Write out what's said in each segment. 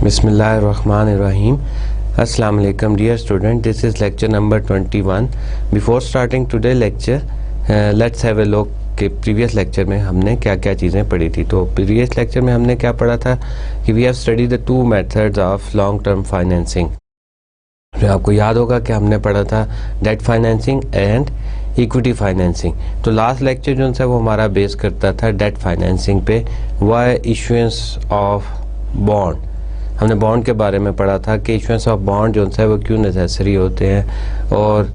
Bismillahirrahmanirrahim. Assalamu alaikum dear student, this is lecture number 21. Before starting today lecture, let's have a look कि previous lecture में हमने क्या क्या चीज़ें पढ़ी थी। तो प्रीवियस लेक्चर में हमने क्या पढ़ा था कि we have study the two methods of long term financing. तो आपको याद होगा कि हमने पढ़ा था debt financing and equity financing. तो लास्ट लेक्चर जो है वो हमारा बेस करता था डेट फाइनेंसिंग पे, वाई इशुएंस ऑफ बॉन्ड। हमने बॉन्ड के बारे में पढ़ा था कि इशुएंस ऑफ बॉन्ड जो है वो क्यों नेसेसरी होते हैं और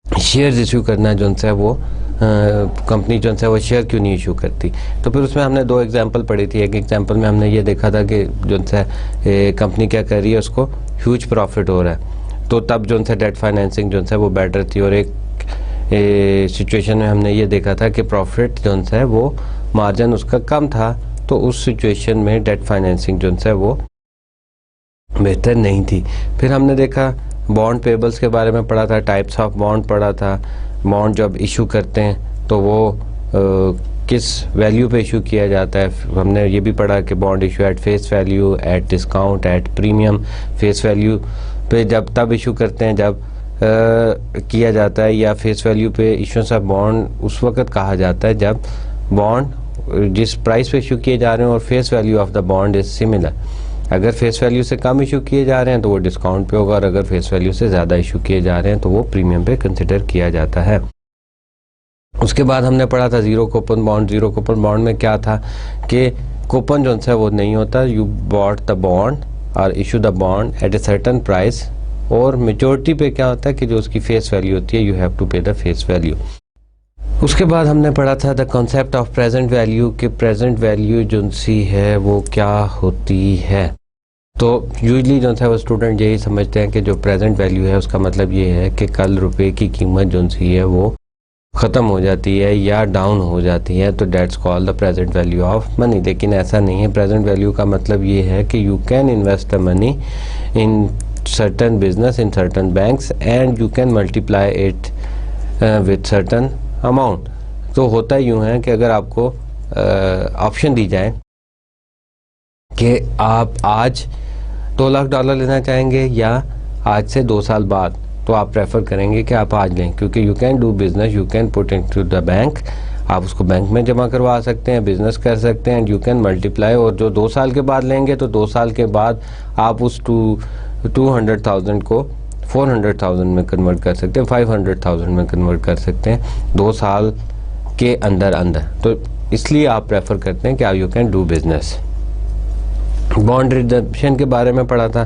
शेयर्स इशू करना जो है वो कंपनी जो है वो शेयर क्यों नहीं इशू करती। तो फिर उसमें हमने दो एग्जांपल पढ़ी थी। एक एग्जांपल में हमने ये देखा था कि जो है कंपनी क्या कर रही है, उसको ह्यूज प्रॉफिट हो रहा है, तो तब जो है डेट फाइनेंसिंग जो है वो बेटर थी। और एक सिचुएशन में हमने ये देखा था कि प्रॉफिट जो है वो मार्जिन उसका कम था, तो उस सिचुएशन में डेट फाइनेंसिंग जो है वो बेहतर नहीं थी। फिर हमने देखा बॉन्ड पेबल्स के बारे में पढ़ा था, टाइप्स ऑफ बॉन्ड पढ़ा था। बॉन्ड जब इशू करते हैं तो वो किस वैल्यू पे इशू किया जाता है। हमने ये भी पढ़ा कि bond issue at face value, at discount, at premium. Face value पे जब तब इशू करते हैं जब किया जाता है, या फेस वैल्यू पे इशूएंस ऑफ बॉन्ड उस वक्त कहा जाता है जब बॉन्ड जिस प्राइस पे इशू किए जा रहे हैं और face value of the bond is similar. अगर फेस वैल्यू से कम इशू किए जा रहे हैं तो वो डिस्काउंट पे होगा, और अगर फेस वैल्यू से ज़्यादा इशू किए जा रहे हैं तो वो प्रीमियम पे कंसिडर किया जाता है। उसके बाद हमने पढ़ा था zero coupon bond. Zero coupon bond में क्या था कि कूपन जो है वो नहीं होता, यू बॉट द बॉन्ड और issue the bond at a certain price. और मेजोरिटी पे क्या होता है कि जो उसकी फेस वैल्यू होती है, यू हैव टू पे द फेस वैल्यू। उसके बाद हमने पढ़ा था the concept of present value कि प्रेजेंट वैल्यू जो सी है वो क्या होती है। तो यूजली जो है वो स्टूडेंट यही समझते हैं कि जो प्रेजेंट वैल्यू है उसका मतलब ये है कि कल रुपए की कीमत जो सी है वो ख़त्म हो जाती है या डाउन हो जाती है, तो that's called the present value of money. लेकिन ऐसा नहीं है। प्रेजेंट वैल्यू का मतलब ये है कि you can invest the money in certain business, in certain banks, and you can multiply it with certain amount. तो होता यूँ है कि अगर आपको ऑप्शन दी जाए कि आप आज $2 लाख लेना चाहेंगे या आज से 2 साल बाद, तो आप प्रेफर करेंगे कि आप आज लें, क्योंकि you can do business, you can put into the bank. आप उसको बैंक में जमा करवा सकते हैं, बिजनेस कर सकते हैं, एंड यू कैन मल्टीप्लाई। और जो 2 साल के बाद लेंगे तो 2 साल के बाद आप उस 200,000 को 400,000 में कन्वर्ट कर सकते हैं, 500,000 में कन्वर्ट कर सकते हैं 2 साल के अंदर अंदर। तो इसलिए आप प्रेफर करते हैं कि you can do business. Bond redemption के बारे में पढ़ा था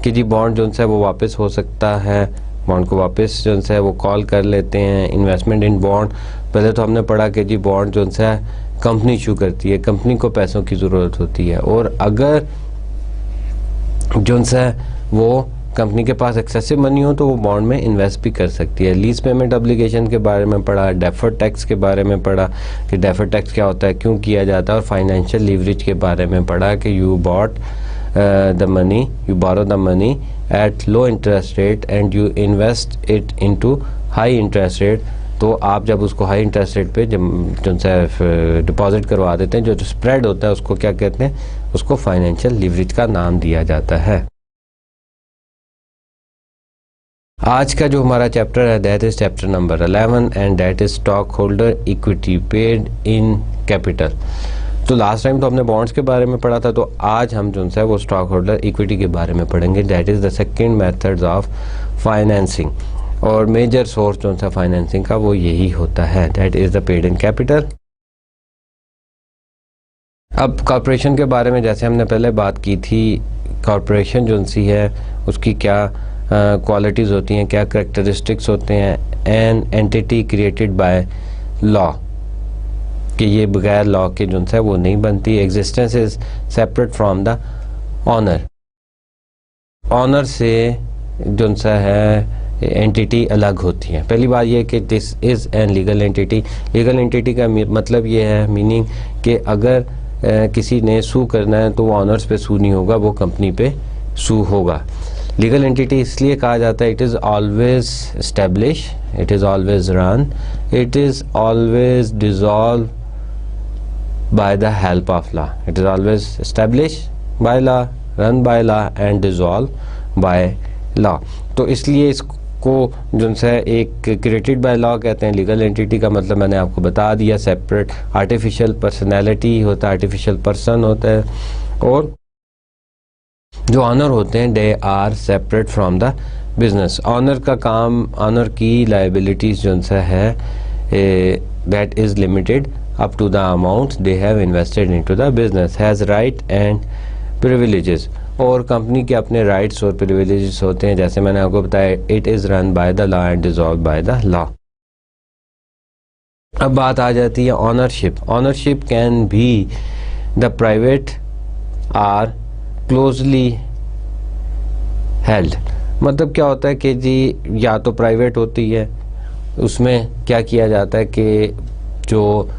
कि जी बॉन्ड जो है वो वापस हो सकता है, बॉन्ड को वापस जो है वो कॉल कर लेते हैं। इन्वेस्टमेंट इन बॉन्ड, पहले तो हमने पढ़ा कि जी बॉन्ड जो है कंपनी इशू करती है, कंपनी को पैसों की ज़रूरत होती है, और अगर जो है वो कंपनी के पास एक्सेसिव मनी हो तो वो बॉन्ड में इन्वेस्ट भी कर सकती है। लीज पेमेंट ऑब्लिगेशन के बारे में पढ़ा, डेफर्ड टैक्स के बारे में पढ़ा कि डेफर्ड टैक्स क्या होता है, क्यों किया जाता है, और फाइनेंशियल लीवरेज के बारे में पढ़ा कि you bought the money, you borrow the money at low interest rate and you invest it into high interest rate. तो आप जब उसको हाई इंटरेस्ट रेट पे जो है डिपॉजिट करवा देते हैं, जो स्प्रेड होता है उसको क्या कहते हैं, उसको फाइनेंशियल लीवरेज का नाम दिया जाता है। आज का जो हमारा चैप्टर है that is chapter number 11 and that is stock holder equity paid in capital. तो लास्ट टाइम तो हमने बॉन्ड्स के बारे में पढ़ा था, तो आज हम जो है वो स्टॉक होल्डर इक्विटी के बारे में पढ़ेंगे। That is the second methods of financing, और मेजर सोर्स जो है फाइनेंसिंग का वो यही होता है, that is the paid in capital. अब कॉर्पोरेशन के बारे में जैसे हमने पहले बात की थी, कॉर्पोरेशन जो सी है उसकी क्या क्वालिटीज़ होती हैं, क्या करेक्टरिस्टिक्स होते हैं। An entity created by law, कि ये बगैर लॉ के जो है वो नहीं बनती। Existence is separate from the owner, owner से जो है एंटिटी अलग होती है। पहली बात ये कि this is an legal entity. Legal entity का मतलब ये है, मीनिंग कि अगर किसी ने सू करना है तो वो ऑनर्स पे सू नहीं होगा, वो कंपनी पे सू होगा। लीगल एंटिटी इसलिए कहा जाता है, it is always establish, it is always run, it is always dissolve by the help of law. It is always establish by law run by law and dissolve by law. तो इसलिए इसको जो है एक क्रिएटेड बाय लॉ कहते हैं। Legal entity का मतलब मैंने आपको बता दिया, सेपरेट आर्टिफिशियल पर्सनैलिटी होता है, आर्टिफिशियल पर्सन होता है, और जो ऑनर होते हैं they are separate from the business. Owner का काम, ऑनर की लाइबिलिटीज जो है that is limited up to the amount they have invested into the business, has right and privileges. और कंपनी के अपने राइट्स और प्रिविलेजेस होते हैं, जैसे मैंने आपको बताया, it is run by the law and dissolve by the law. अब बात आ जाती है ownership. Ownership can be the private or closely held. मतलब क्या होता है कि जी या तो प्राइवेट होती है, उसमें क्या किया जाता है कि जो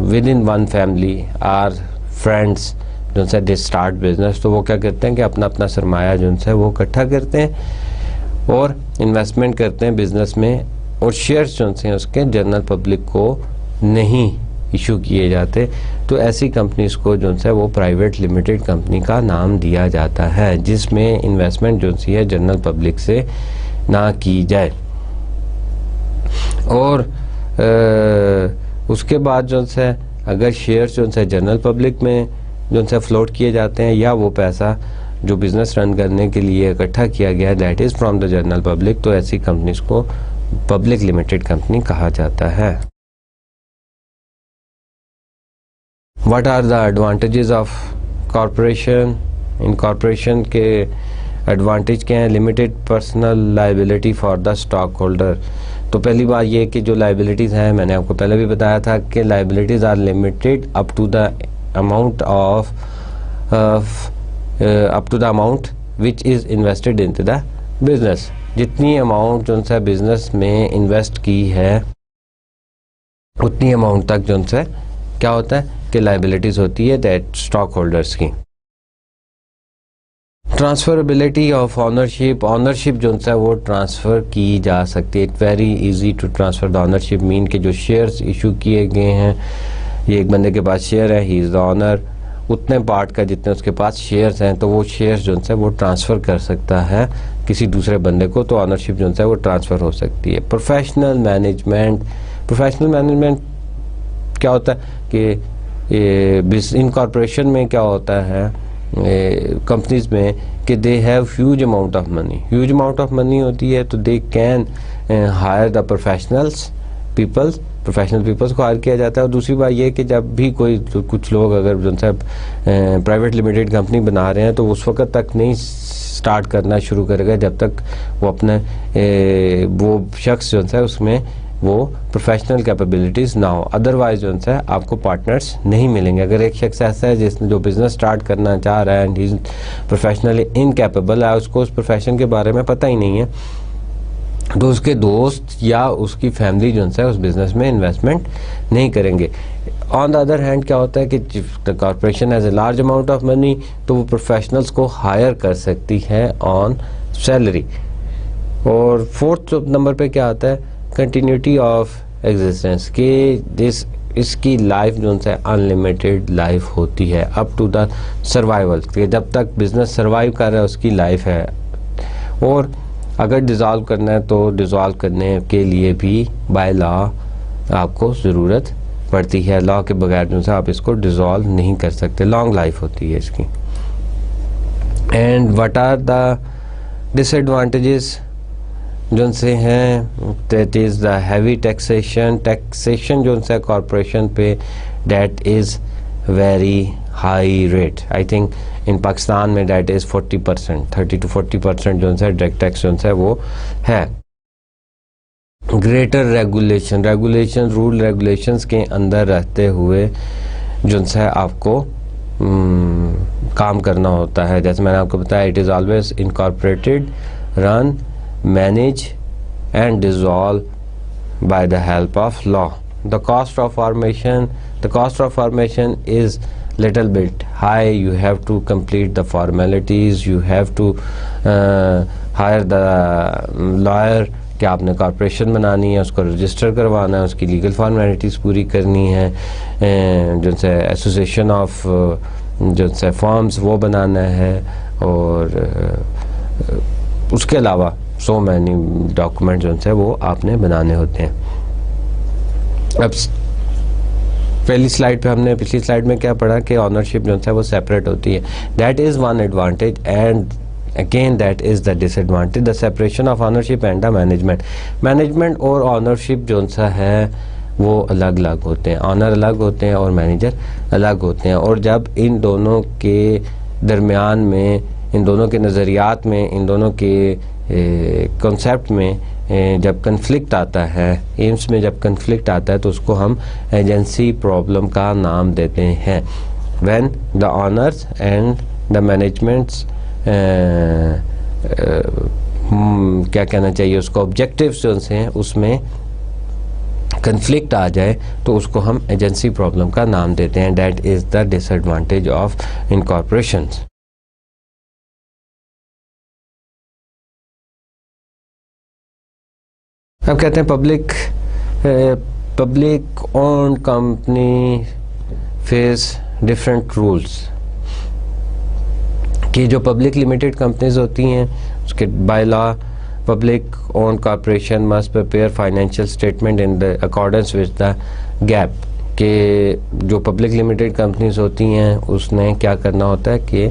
within one family or friends जो है दे स्टार्ट बिजनेस, तो वो क्या करते हैं कि अपना अपना सरमाया जो है वो इकट्ठा करते हैं और इन्वेस्टमेंट करते हैं बिजनेस में, और शेयर्स जो हैं उसके जनरल पब्लिक को नहीं इशू किए जाते। तो ऐसी कंपनीज को जो है वो प्राइवेट लिमिटेड कंपनी का नाम दिया जाता है, जिसमें इन्वेस्टमेंट जो है जनरल पब्लिक से ना की जाए। और उसके बाद जो है अगर शेयर्स जो है जनरल पब्लिक में जो है फ्लोट किए जाते हैं, या वो पैसा जो बिज़नेस रन करने के लिए इकट्ठा किया गया that is from the general public, तो ऐसी कंपनीज को पब्लिक लिमिटेड कंपनी कहा जाता है। What are the advantages of corporation? इन कॉरपोरेशन के एडवांटेज क्या हैं? Limited personal liability for the stock holder. तो पहली बात ये कि जो लाइबिलिटीज़ हैं, मैंने आपको पहले भी बताया था कि liabilities are limited up to the amount of up to the amount which is invested into the business. जितनी अमाउंट जो है बिजनेस में इन्वेस्ट की है उतनी अमाउंट तक जो है क्या होता है कि लाइबिलिटीज़ होती है दैट स्टॉक होल्डर्स की। Transferability of ownership. ऑनरशिप जो है वो ट्रांसफ़र की जा सकती है। It very easy to transfer the ownership. Mean के जो शेयर्स इशू किए गए हैं, ये एक बंदे के पास शेयर है, ही इज़ द ऑनर, उतने पार्ट का जितने उसके पास शेयर्स हैं, तो वो शेयर्स जो है वो ट्रांसफ़र कर सकता है किसी दूसरे बंदे को, तो ऑनरशिप जो है वो ट्रांसफ़र हो सकती है। Professional management. प्रोफेशनल मैनेजमेंट क्या होता है कि इन कॉरपोरेशन में क्या होता है कंपनीज में कि they have huge amount of money. Huge amount of money होती है तो they can hire the professional peoples को हायर किया जाता है। और दूसरी बात यह कि जब भी कोई कुछ लोग अगर जो है प्राइवेट लिमिटेड कंपनी बना रहे हैं तो उस वक्त तक नहीं स्टार्ट करना शुरू करेगा जब तक वो अपने वो शख्स जो है उसमें वो प्रोफेशनल कैपेबिलिटीज़ ना हो। अदरवाइज जो है आपको पार्टनर्स नहीं मिलेंगे। अगर एक शख्स ऐसा है जिसने जो बिज़नेस स्टार्ट करना चाह रहा है and he is professionally incapable है, उसको उस प्रोफेशन के बारे में पता ही नहीं है, तो उसके दोस्त या उसकी फैमिली जो है उस बिज़नेस में इन्वेस्टमेंट नहीं करेंगे। ऑन द अदर हैंड क्या होता है कि the corporation has a large amount of money, तो वो प्रोफेशनल्स को हायर कर सकती है ऑन सैलरी। और फोर्थ नंबर पे क्या आता है? कंटिन्यूटी ऑफ एग्जिस्टेंस के इसकी लाइफ जो है अनलिमिटेड लाइफ होती है अप टू द सर्वाइवल, जब तक बिजनेस सर्वाइव कर रहा है उसकी लाइफ है। और अगर डिज़ोल्व करना है तो डिज़ोल्व करने के लिए भी बाय लॉ आपको ज़रूरत पड़ती है। लॉ के बगैर जो है आप इसको डिज़ोल्व नहीं कर सकते, लॉन्ग लाइफ होती है इसकी। And what are the disadvantages जो से हैं? That is the heavy taxation जो है कॉरपोरेशन पे that is very high rate. I think in Pakistan में दैट इज़ 40%, 30 to 40% जो है डायरेक्ट टैक्स जो है वो है। ग्रेटर रेगुलेशन रूल रेगुलेशंस के अंदर रहते हुए जो है आपको काम करना होता है। जैसे मैंने आपको बताया, it is always incorporated, run, manage and dissolve by the help of law. The cost of formation is little bit high. You have to complete the formalities, you have to hire the lawyer कि आपने corporation बनानी है, उसको register करवाना है, उसकी legal formalities पूरी करनी है, जो है एसोसिएशन ऑफ जो सा फॉर्म्स वो बनाना है, और उसके अलावा सो मैनी डॉक्यूमेंट जो है वो आपने बनाने होते हैं। अब पिछली स्लाइड में क्या पढ़ा कि ऑनरशिप जो है वो सेपरेट होती है। That is one advantage and again that is the disadvantage, the separation of ownership and the management और ऑनरशिप जो सा है वो अलग अलग होते हैं, ऑनर अलग होते हैं और मैनेजर अलग होते हैं। और जब इन दोनों के दरमियान में, इन दोनों के नज़रियात में, इन दोनों के कॉन्सेप्ट में जब कन्फ्लिक्ट आता है, एम्स में जब कन्फ्लिक्ट आता है, तो उसको हम एजेंसी प्रॉब्लम का नाम देते हैं। When the honours and the managements क्या कहना चाहिए उसको, ऑब्जेक्टिव्स जो हैं उसमें कन्फ्लिक्ट आ जाए तो उसको हम एजेंसी प्रॉब्लम का नाम देते हैं। That is the disadvantage of incorporations. अब कहते हैं public owned company face different rules, कि जो पब्लिक लिमिटेड कंपनीज होती हैं उसके by law public own corporation must prepare financial statement in the accordance with the GAAP, कि जो पब्लिक लिमिटेड कंपनीज होती हैं उसने क्या करना होता है कि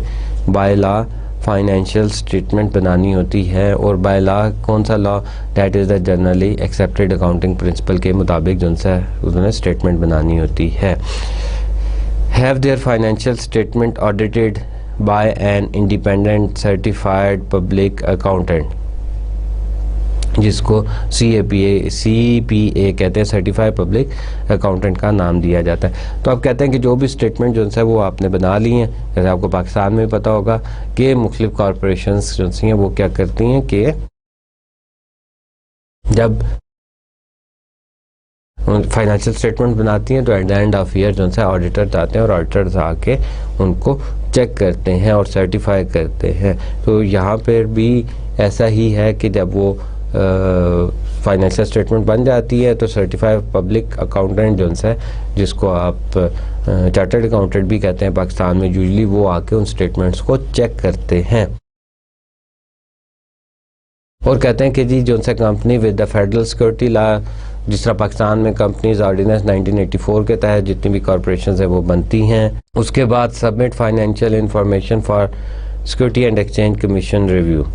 बाय लॉ फाइनेंशियल स्टेटमेंट बनानी होती है। और बाय लॉ कौन सा law, that is the generally accepted accounting principle के मुताबिक जो सा उन्होंने स्टेटमेंट बनानी होती है। Have their financial statement audited bye an independent certified public accountant, जिसको CPA कहते हैं, सर्टिफाइड पब्लिक अकाउंटेंट का नाम दिया जाता है। तो आप कहते हैं कि जो भी स्टेटमेंट जो है वो आपने बना ली हैं, जैसे आपको पाकिस्तान में पता होगा कि मुख्तलिफ कॉरपोरेशंस जो हैं वो क्या करती हैं कि जब फाइनेंशियल स्टेटमेंट बनाती हैं तो at the end of year जो है ऑडिटर्स आते हैं और ऑडिटर्स आके उनको चेक करते हैं और सर्टिफाई करते हैं। तो यहाँ पर भी ऐसा ही है कि जब वो फाइनेंशियल स्टेटमेंट बन जाती है तो सर्टिफाइड पब्लिक अकाउंटेंट जो है, जिसको आप चार्टर्ड अकाउंटेंट भी कहते हैं पाकिस्तान में, यूजुअली वो आके उन स्टेटमेंट्स को चेक करते हैं और कहते हैं कि जी जो है company with the federal security law, जिस तरह पाकिस्तान में कंपनीज ऑर्डिनेंस 1984 के तहत जितनी भी कॉरपोरेशन है वो बनती हैं, उसके बाद submit financial information for security and exchange commission review,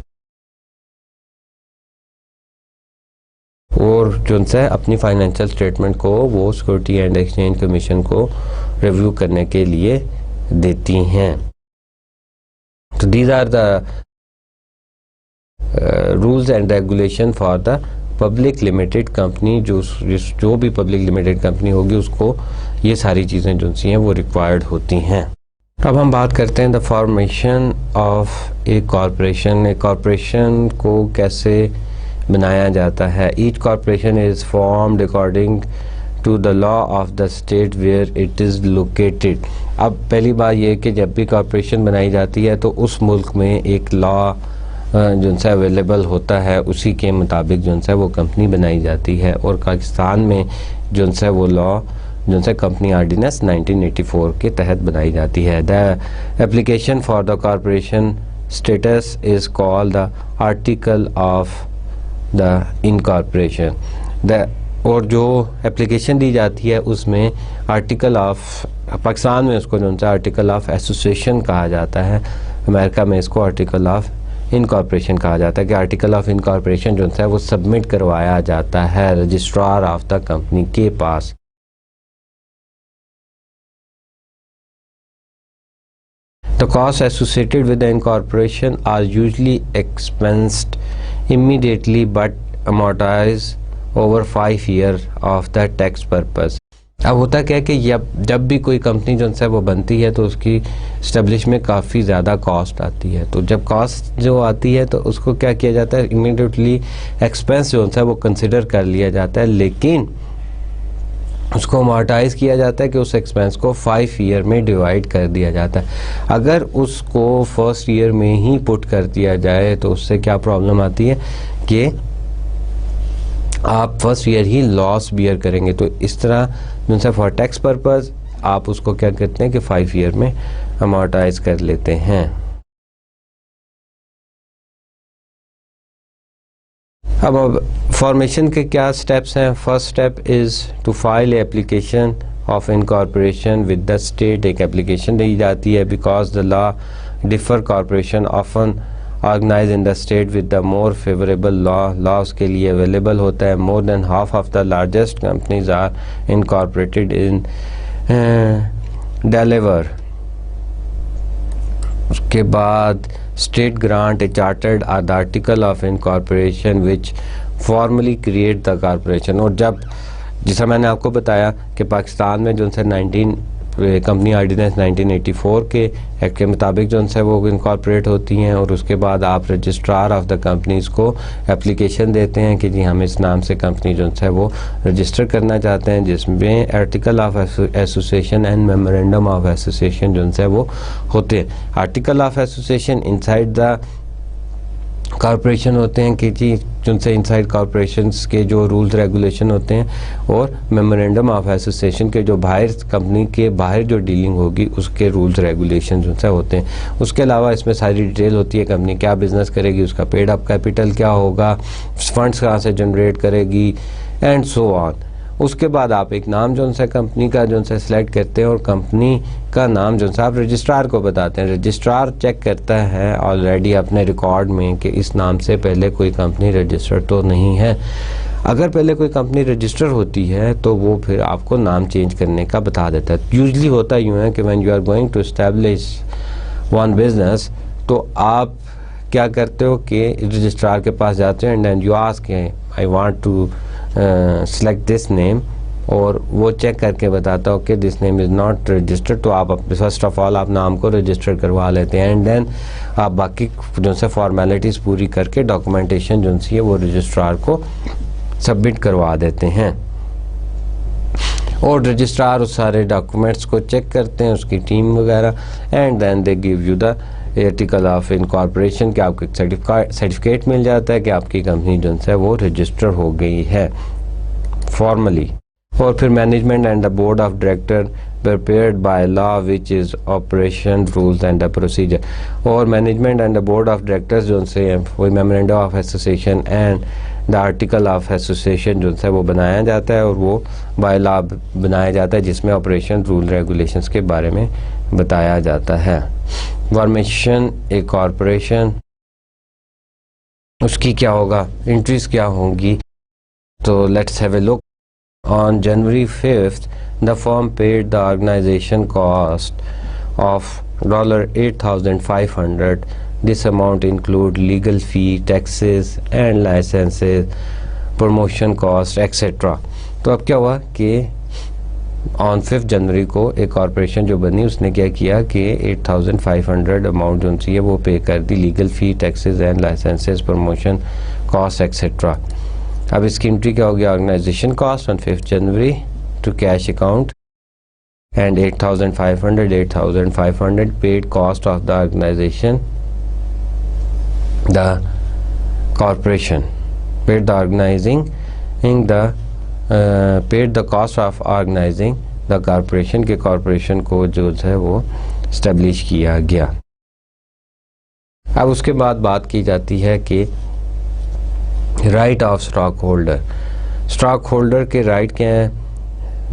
और जो है अपनी फाइनेंशियल स्टेटमेंट को वो सिक्योरिटी एंड एक्सचेंज कमीशन को रिव्यू करने के लिए देती हैं। तो these are the rules and regulation for the public limited company. जो भी पब्लिक लिमिटेड कंपनी होगी उसको ये सारी चीज़ें जो सी हैं वो रिक्वायर्ड होती हैं। अब हम बात करते हैं the formation of a corporation. A corporation को कैसे बनाया जाता है। Each corporation is formed according to the law of the state where it is located. अब पहली बात यह कि जब भी कॉरपोरेशन बनाई जाती है तो उस मुल्क में एक लॉ जो है अवेलेबल होता है, उसी के मुताबिक जो है वो कंपनी बनाई जाती है। और पाकिस्तान में जो है वो लॉ जो है कंपनी ऑर्डिनेंस 1984 के तहत बनाई जाती है। The application for the corporation status is called the article of the incorporation. और जो एप्लीकेशन दी जाती है उसमें आर्टिकल ऑफ, पाकिस्तान में उसको जो है आर्टिकल ऑफ एसोसिएशन कहा जाता है, अमेरिका में इसको आर्टिकल ऑफ इनकॉर्पोरेशन कहा जाता है। कि आर्टिकल ऑफ इनकॉर्पोरेशन जो है वो सबमिट करवाया जाता है रजिस्ट्रार ऑफ द कंपनी के पास। The costs associated with the incorporation are usually expensed immediately but amortized over 5 years of the tax purpose। अब होता क्या है कि जब भी कोई कंपनी जो है वो बनती है तो उसकी इस्टेब्लिश में काफ़ी ज़्यादा कॉस्ट आती है। तो जब कॉस्ट जो आती है तो उसको क्या किया जाता है, इमीडिएटली एक्सपेंस जो है वो कंसिडर कर लिया जाता है, लेकिन उसको अमॉर्टाइज़ किया जाता है कि उस एक्सपेंस को 5 ईयर में डिवाइड कर दिया जाता है। अगर उसको फर्स्ट ईयर में ही पुट कर दिया जाए तो उससे क्या प्रॉब्लम आती है कि आप फर्स्ट ईयर ही लॉस बियर करेंगे। तो इस तरह जो है फॉर टैक्स पर्पज़ आप उसको क्या करते हैं कि 5 ईयर में अमोर्टाइज कर लेते हैं। अब फॉर्मेशन के क्या स्टेप्स हैं। First step is to file application of incorporation with the state. एक एप्लीकेशन दी जाती है because the law differ corporation often organise in the state with the more favourable law उसके लिए अवेलेबल होता है। More than half of the largest companies are incorporated in Delaware. उसके बाद state grant a chartered the article of incorporation which formally create the corporation. और जब जैसा मैंने आपको बताया कि पाकिस्तान में जो है कंपनी ऑर्डिनेंस 1984 के एक्ट के मुताबिक जो है वो इनकॉर्पोरेट होती हैं, और उसके बाद आप रजिस्ट्रार ऑफ द कंपनीज़ को एप्लीकेशन देते हैं कि जी हम इस नाम से कंपनी जो है वो रजिस्टर करना चाहते हैं, जिसमें article of association and memorandum of association जो है वो होते हैं। Article of association inside the corporation होते हैं कि जी जिनसे इनसाइड कॉर्पोरेशंस के जो रूल्स रेगुलेशन होते हैं, और मेमोरेंडम ऑफ एसोसिएशन के जो बाहर कंपनी के बाहर जो डीलिंग होगी उसके रूल्स रेगुलेशन जो है होते हैं। उसके अलावा इसमें सारी डिटेल होती है, कंपनी क्या बिज़नेस करेगी, उसका पेड अप कैपिटल क्या होगा, फंड्स कहाँ से जनरेट करेगी, एंड सो ऑन। उसके बाद आप एक नाम जो है कंपनी का जो है सिलेक्ट करते हैं, और कंपनी का नाम जो है आप रजिस्ट्रार को बताते हैं। रजिस्ट्रार चेक करता है ऑलरेडी अपने रिकॉर्ड में कि इस नाम से पहले कोई कंपनी रजिस्टर तो नहीं है। अगर पहले कोई कंपनी रजिस्टर होती है तो वो फिर आपको नाम चेंज करने का बता देता है। यूजली होता यूँ है कि when you are going to establish one business, तो आप क्या करते हो कि रजिस्ट्रार के पास जाते हो and then you ask I want to select this name, और वो चेक करके बताता हो कि this name is not registered. तो आप फर्स्ट ऑफ ऑल आप नाम को रजिस्टर करवा लेते हैं, एंड देन आप बाकी जो से फॉर्मेलिटीज़ पूरी करके डॉक्यूमेंटेशन जो सी है वो रजिस्ट्रार को सबमिट करवा देते हैं, और रजिस्ट्रार उस सारे डॉक्यूमेंट्स को चेक करते हैं, उसकी टीम वगैरह, and then they give you the article of incorporation के आपको एक सर्टिफिकेट मिल जाता है कि आपकी कंपनी जो है वो रजिस्टर हो गई है फॉर्मली। और फिर management and the board of director prepared by law which is operation rules and the procedure। और management and the board of directors जो से वही memorandum of association and the article of association जो है वो बनाया जाता है, और वो बाय लॉ बनाया जाता है जिसमें ऑपरेशन रूल रेगुलेशंस के बारे में बताया जाता है। फॉर्मेशन ए कॉरपोरेशन, उसकी क्या होगा, एंट्रीज क्या होंगी, तो let's have a look. On January 5th the firm paid the organization cost of $8,500. This amount include legal fee, taxes and licenses, promotion cost etc. तो अब क्या हुआ कि ऑन 5 जनवरी को एक कॉरपोरेशन जो बनी उसने क्या किया कि 8,500 अमाउंट जो चाहिए वो पे कर दी, legal fee, taxes and licences, promotion cost etcetera. अब इसकी एंट्री क्या हो गया, organisation cost on 5 January to cash account and 8,500 paid cost of the organisation, the corporation paid the organising the paid the cost of organising the corporation के corporation को जो है वो स्टेब्लिश किया गया। अब उसके बाद बात की जाती है कि right of stockholder. Stockholder के राइट क्या हैं,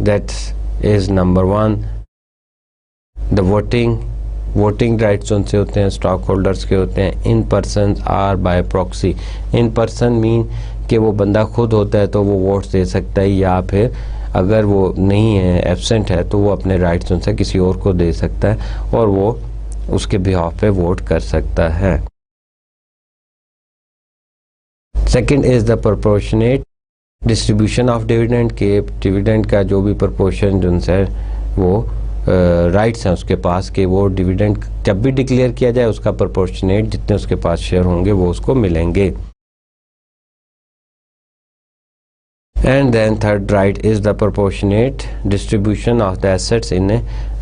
that is number 1 the voting rights उनसे होते हैं, स्टॉक होल्डर्स के होते हैं in person or by proxy. In person mean कि वो बंदा खुद होता है तो वो वोट दे सकता है, या फिर अगर वो नहीं है, एब्सेंट है, तो वो अपने राइट्स उनसे किसी और को दे सकता है और वो उसके बिहाफ पे वोट कर सकता है। Second is the proportionate distribution of dividend के डिविडेंड का जो भी प्रोपोर्शन जो है वो राइट्स हैं उसके पास कि वो डिविडेंड जब भी डिक्लेयर किया जाए उसका प्रोपोर्शनेट जितने उसके पास शेयर होंगे वो उसको मिलेंगे। And then third right is the proportionate distribution of the assets in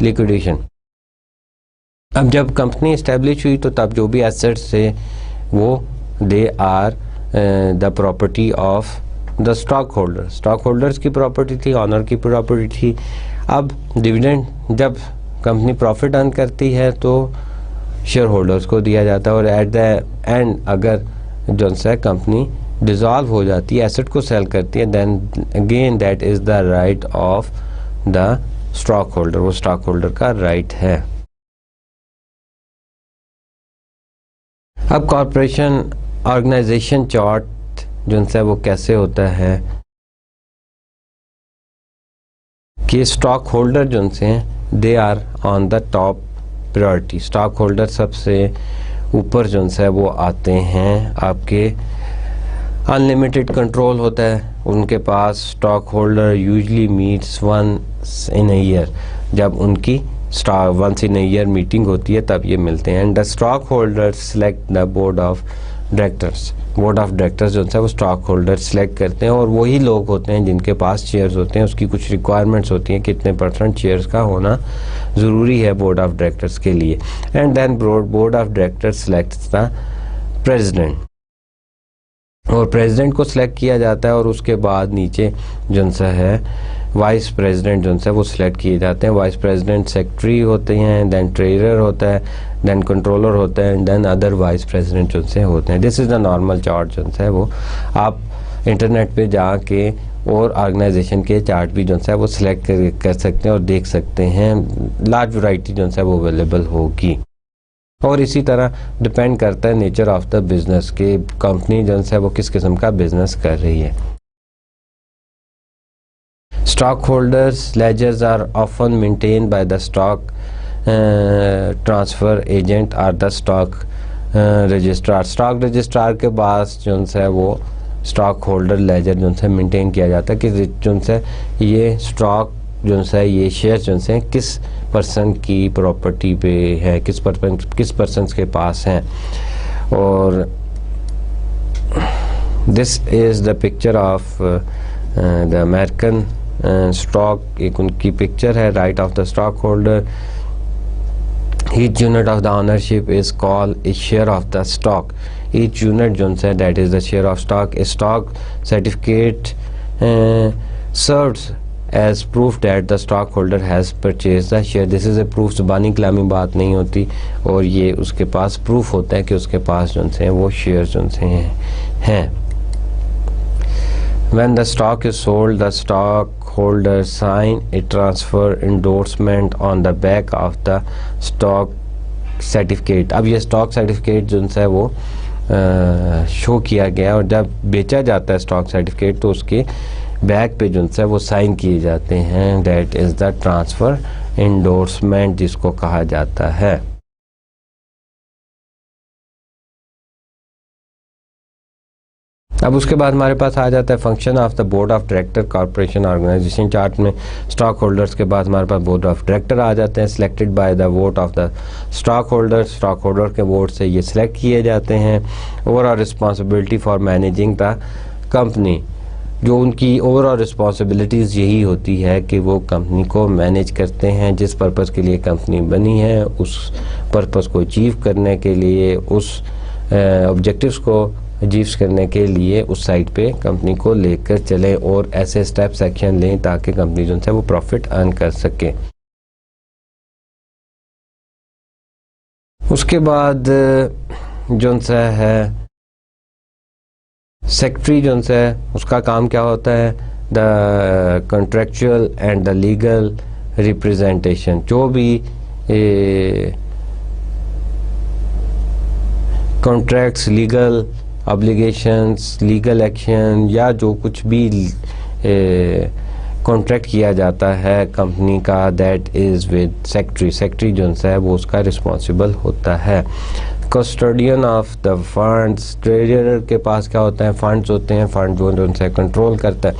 liquidation. अब जब कंपनी इस्टेब्लिश हुई तो तब जो भी एसेट्स थे वो they are the property of the stock holder. Stock holders की प्रॉपर्टी थी, ऑनर की प्रॉपर्टी थी। अब डिविडेंड जब कंपनी प्रॉफिट अर्न करती है तो शेयर होल्डर्स को दिया जाता है, और एट द एंड अगर जो सा कंपनी डिज़ोल्व हो जाती है, एसेट को सेल करती है, then again that is the right of the stock holder, वो स्टॉक होल्डर का राइट है। अब कॉर्पोरेशन ऑर्गेनाइजेशन चार्ट जो है वो कैसे होता है कि स्टॉक होल्डर जो से they are on the top priority, stockholder सबसे ऊपर जो है वो आते हैं। आपके अनलिमिटेड कंट्रोल होता है उनके पास। Stock holder usually meets once in a year, जब उनकी once in a year meeting होती है तब ये मिलते हैं। And the stock holder select the board of directors, board of directors जो है वो स्टॉक होल्डर सिलेक्ट करते हैं, और वही लोग होते हैं जिनके पास शेयर्स होते हैं। उसकी कुछ रिक्वायरमेंट्स होती हैं, कितने % शेयर्स का होना ज़रूरी है बोर्ड ऑफ डायरेक्टर्स के लिए। And then board of directors selects the president, और प्रेसिडेंट को सिलेक्ट किया जाता है, और उसके बाद नीचे जो सा है वाइस प्रेसिडेंट जो है वो सिलेक्ट किए जाते हैं। वाइस प्रेसिडेंट सेक्रेटरी होते हैं, देन ट्रेजरर होता है, देन कंट्रोलर होता है, and then other vice president जो से होते हैं। This is the normal chart जो है वो आप इंटरनेट पे जाके और ऑर्गेनाइजेशन के चार्ट भी जो है वो सिलेक्ट कर सकते हैं और देख सकते हैं। लार्ज वैरायटी जो है वो अवेलेबल होगी, और इसी तरह डिपेंड करता है नेचर ऑफ द बिजनेस के कंपनी जो है वो किस किस्म का बिजनेस कर रही है। Stockholders' ledgers are often maintained by the stock transfer agent or the stock registrar. Stock registrar के पास जो है वो स्टॉक होल्डर लेजर जो है मेंटेन किया जाता है कि जो है ये स्टॉक जो है ये शेयर जो है किस पर्सन की प्रॉपर्टी पे है, किस पर्सन के पास हैं। और this is the picture of the American stock, एक उनकी पिक्चर है right of the stock holder. Each unit of the ownership is called a share of the stock. Each unit जो है that is the share of stock. A stock certificate serves as proof that the stock holder has purchase the share. This is a proof, ज़बानी कलामी बात नहीं होती, और ये उसके पास प्रूफ होता है कि उसके पास जो है वो शेयर जो हैं। When the stock is sold, the stockholder sign a transfer endorsement on the back of the stock certificate. अब ये स्टॉक सर्टिफिकेट जो है वो शो किया गया, और जब बेचा जाता है स्टॉक सर्टिफिकेट तो उसके बैक पे जो है वो साइन किए जाते हैं। That is the transfer endorsement जिसको कहा जाता है। अब उसके बाद हमारे पास आ जाता है function of the board of director corporation organisation chart में। स्टॉक होल्डर्स के बाद हमारे पास बोर्ड ऑफ डायरेक्टर आ जाते हैं, selected by the vote of the stock holder. Stockholder के वोट से ये सिलेक्ट किए जाते हैं। Overall responsibility for managing the company, जो उनकी ओवरऑल रिस्पॉन्सिबिलिटीज़ यही होती है कि वो कंपनी को मैनेज करते हैं। जिस पर्पज़ के लिए कंपनी बनी है उस पर्पज़ को अचीव करने के लिए, उस ऑब्जेक्टिव्स को अचीव करने के लिए उस साइड पे कंपनी को लेकर चलें, और ऐसे स्टेप्स एक्शन लें ताकि कंपनी जो है वो प्रॉफिट अर्न कर सके। उसके बाद जो है सेक्रेटरी जो है उसका काम क्या होता है, the contractual and the legal representation. जो भी contracts, legal obligations, legal action, या जो कुछ भी कॉन्ट्रैक्ट किया जाता है कंपनी का, that is with secretary. Secretary जो है वो उसका रिस्पॉन्सिबल होता है। Custodian of the funds, treasurer के पास क्या होता है, फंड्स होते हैं, फंड जो उनसे कंट्रोल करता है।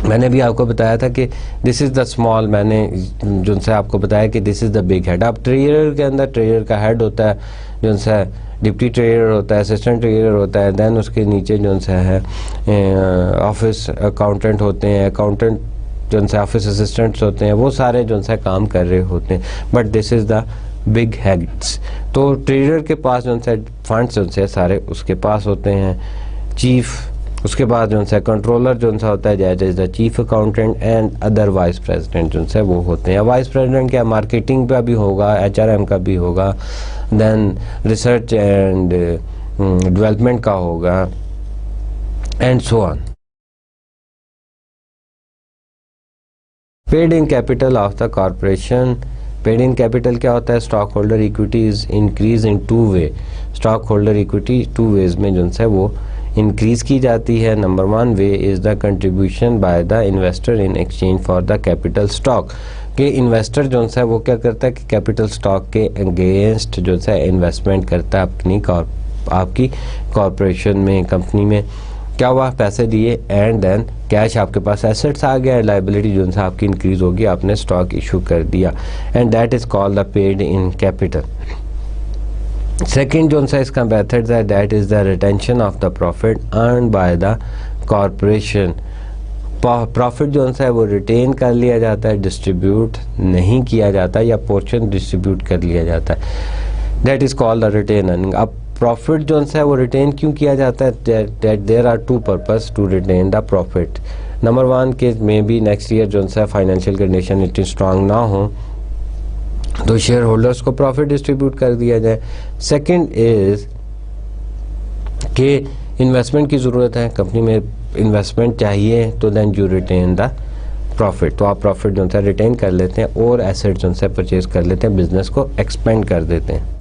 मैंने भी आपको बताया था कि दिस इज़ द स्मॉल, मैंने जो है आपको बताया कि this is the big head. अब ट्रेजरर के अंदर ट्रेजरर का हेड होता है, जो है डिप्टी ट्रेजरर होता है, असिस्टेंट ट्रेजरर होता है, देन उसके नीचे जो है ऑफिस अकाउंटेंट होते हैं, अकाउंटेंट जो है ऑफिस असिस्टेंट्स होते हैं, वो सारे जो है काम कर रहे होते हैं। But this is the big heads. तो ट्रेजरर के पास जो है फंड्स जो है सारे उसके पास होते हैं। चीफ उसके बाद जो सा कंट्रोलर जो सा होता है that is the chief accountant and other vice president जो सा वो होते हैं। वाइस प्रेसिडेंट क्या मार्केटिंग का भी होगा, HRM का भी होगा, देन रिसर्च एंड डेवलपमेंट का होगा and so on. Paid in capital of the corporation. Paid in capital क्या होता है? Stock holder equity is increase in 2 way. Stock holder equity 2 ways में जो है वो इंक्रीज की जाती है। Number 1 way is the contribution by the investor in exchange for the capital stock. कि इन्वेस्टर जो है वो क्या करता है कि कैपिटल स्टॉक के अगेंस्ट जो है इन्वेस्टमेंट करता है आपकी कॉरपोरेशन में, कंपनी में। क्या हुआ? पैसे दिए एंड देन कैश आपके पास एसेट्स आ गया, लाइबिलिटी जो है आपकी इंक्रीज होगी, आपने स्टॉक इशू कर दिया and that is called the paid in capital. Second जो सा इसका मेथड है that is the retention of the profit earn by the corporation. Profit जो सा है वो रिटेन कर लिया जाता है, डिस्ट्रीब्यूट नहीं किया जाता या पोर्शन डिस्ट्रीब्यूट कर लिया जाता है, that is called the retain earning. अब प्रॉफिट जो है वो रिटेन क्यों किया जाता है? That there are 2 purpose to retain the profit. Number 1 के मे बी नेक्स्ट ईयर जो है फाइनेंशियल कंडीशन इतनी स्ट्रांग ना हो तो शेयर होल्डर्स को प्रॉफिट डिस्ट्रीब्यूट कर दिया जाए। सेकंड इज कि इन्वेस्टमेंट की ज़रूरत है, कंपनी में इन्वेस्टमेंट चाहिए तो then you retain the profit. तो आप प्रॉफिट जो है रिटेन कर लेते हैं और एसेट जो है परचेज कर लेते हैं, बिजनेस को एक्सपेंड कर देते हैं।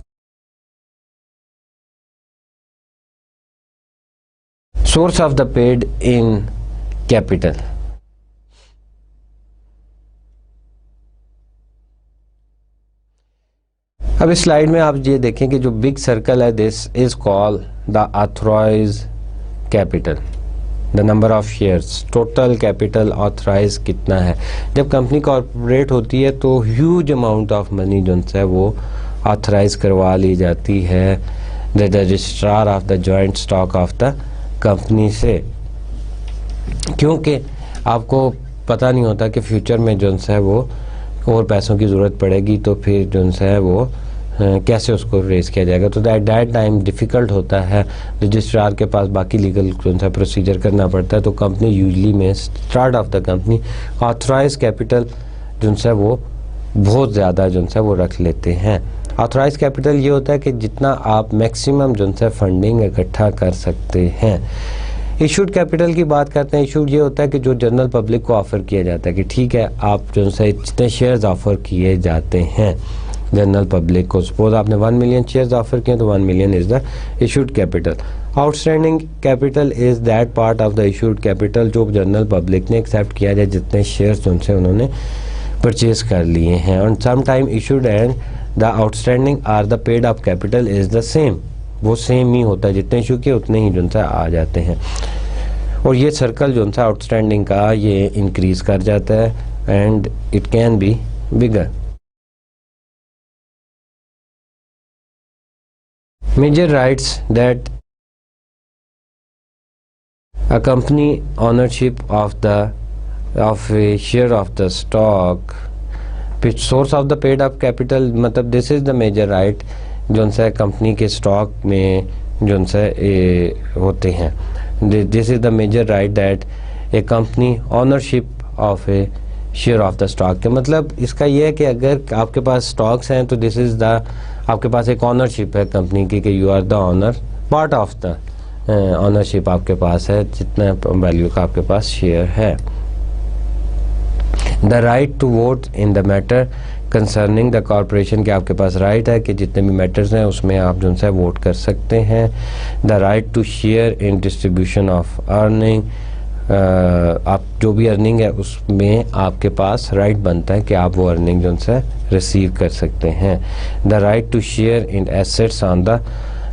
Source of the paid in capital. अब इस स्लाइड में आप ये देखें कि जो बिग सर्कल है this is called the authorise capital, the number of shares, total capital authorise कितना है। जब कंपनी कॉर्पोरेट होती है तो ह्यूज अमाउंट ऑफ मनी जो है वो ऑथराइज करवा ली जाती है the registrar of the joint stock of the company से, क्योंकि आपको पता नहीं होता कि फ्यूचर में जो है वो और पैसों की ज़रूरत पड़ेगी तो फिर जो है वो कैसे उसको रेज किया जाएगा। तो दैट टाइम डिफ़िकल्ट होता है, रजिस्ट्रार के पास बाकी लीगल जो है प्रोसीजर करना पड़ता है। तो कंपनी यूजली में start of the company authorise capital जो है वो बहुत ज़्यादा जो है वो रख लेते हैं। ऑथराइज कैपिटल ये होता है कि जितना आप मैक्सिमम जो है फंडिंग इकट्ठा कर सकते हैं। इशूड कैपिटल की बात करते हैं। इशूड ये होता है कि जो जनरल पब्लिक को ऑफ़र किया जाता है कि ठीक है आप जो है जितने शेयर्स ऑफ़र किए जाते हैं जनरल पब्लिक को, सपोज आपने 1 मिलियन शेयर्स ऑफ़र किए तो 1 million is the issued capital. Outstanding capital is that part of the issued capital जो जनरल पब्लिक ने एक्सेप्ट किया जाए जितने शेयर्स उनसे उन्होंने परचेज कर लिए हैं। और some time issued and the outstanding are the paid up capital is the same, वो सेम ही होता है, जितने इशू किए उतने ही जो है आ जाते हैं। और ये सर्कल जो है आउटस्टैंडिंग का ये इंक्रीज कर जाता है and it can be bigger. Major rights that a company ownership of a share of the stock, source of the paid up capital मतलब this is the major right जो सा कंपनी के stock में जो सा होते हैं। This is the major right that a company ownership of a share of the stock के मतलब इसका ये है कि अगर आपके पास स्टॉक्स हैं तो दिस इज़ द आपके पास एक ऑनरशिप है कंपनी की कि you are the owner, part of the ownership आपके पास है जितना वैल्यू का आपके पास शेयर है। The right to vote in the matter concerning the corporation के आपके पास राइट है कि जितने भी मैटर्स हैं उसमें आप जो है वोट कर सकते हैं। The right to share in distribution of earning, आप जो भी अर्निंग है उसमें आपके पास राइट बनता है कि आप वो अर्निंग जो है रिसीव कर सकते हैं। The right to share in assets on the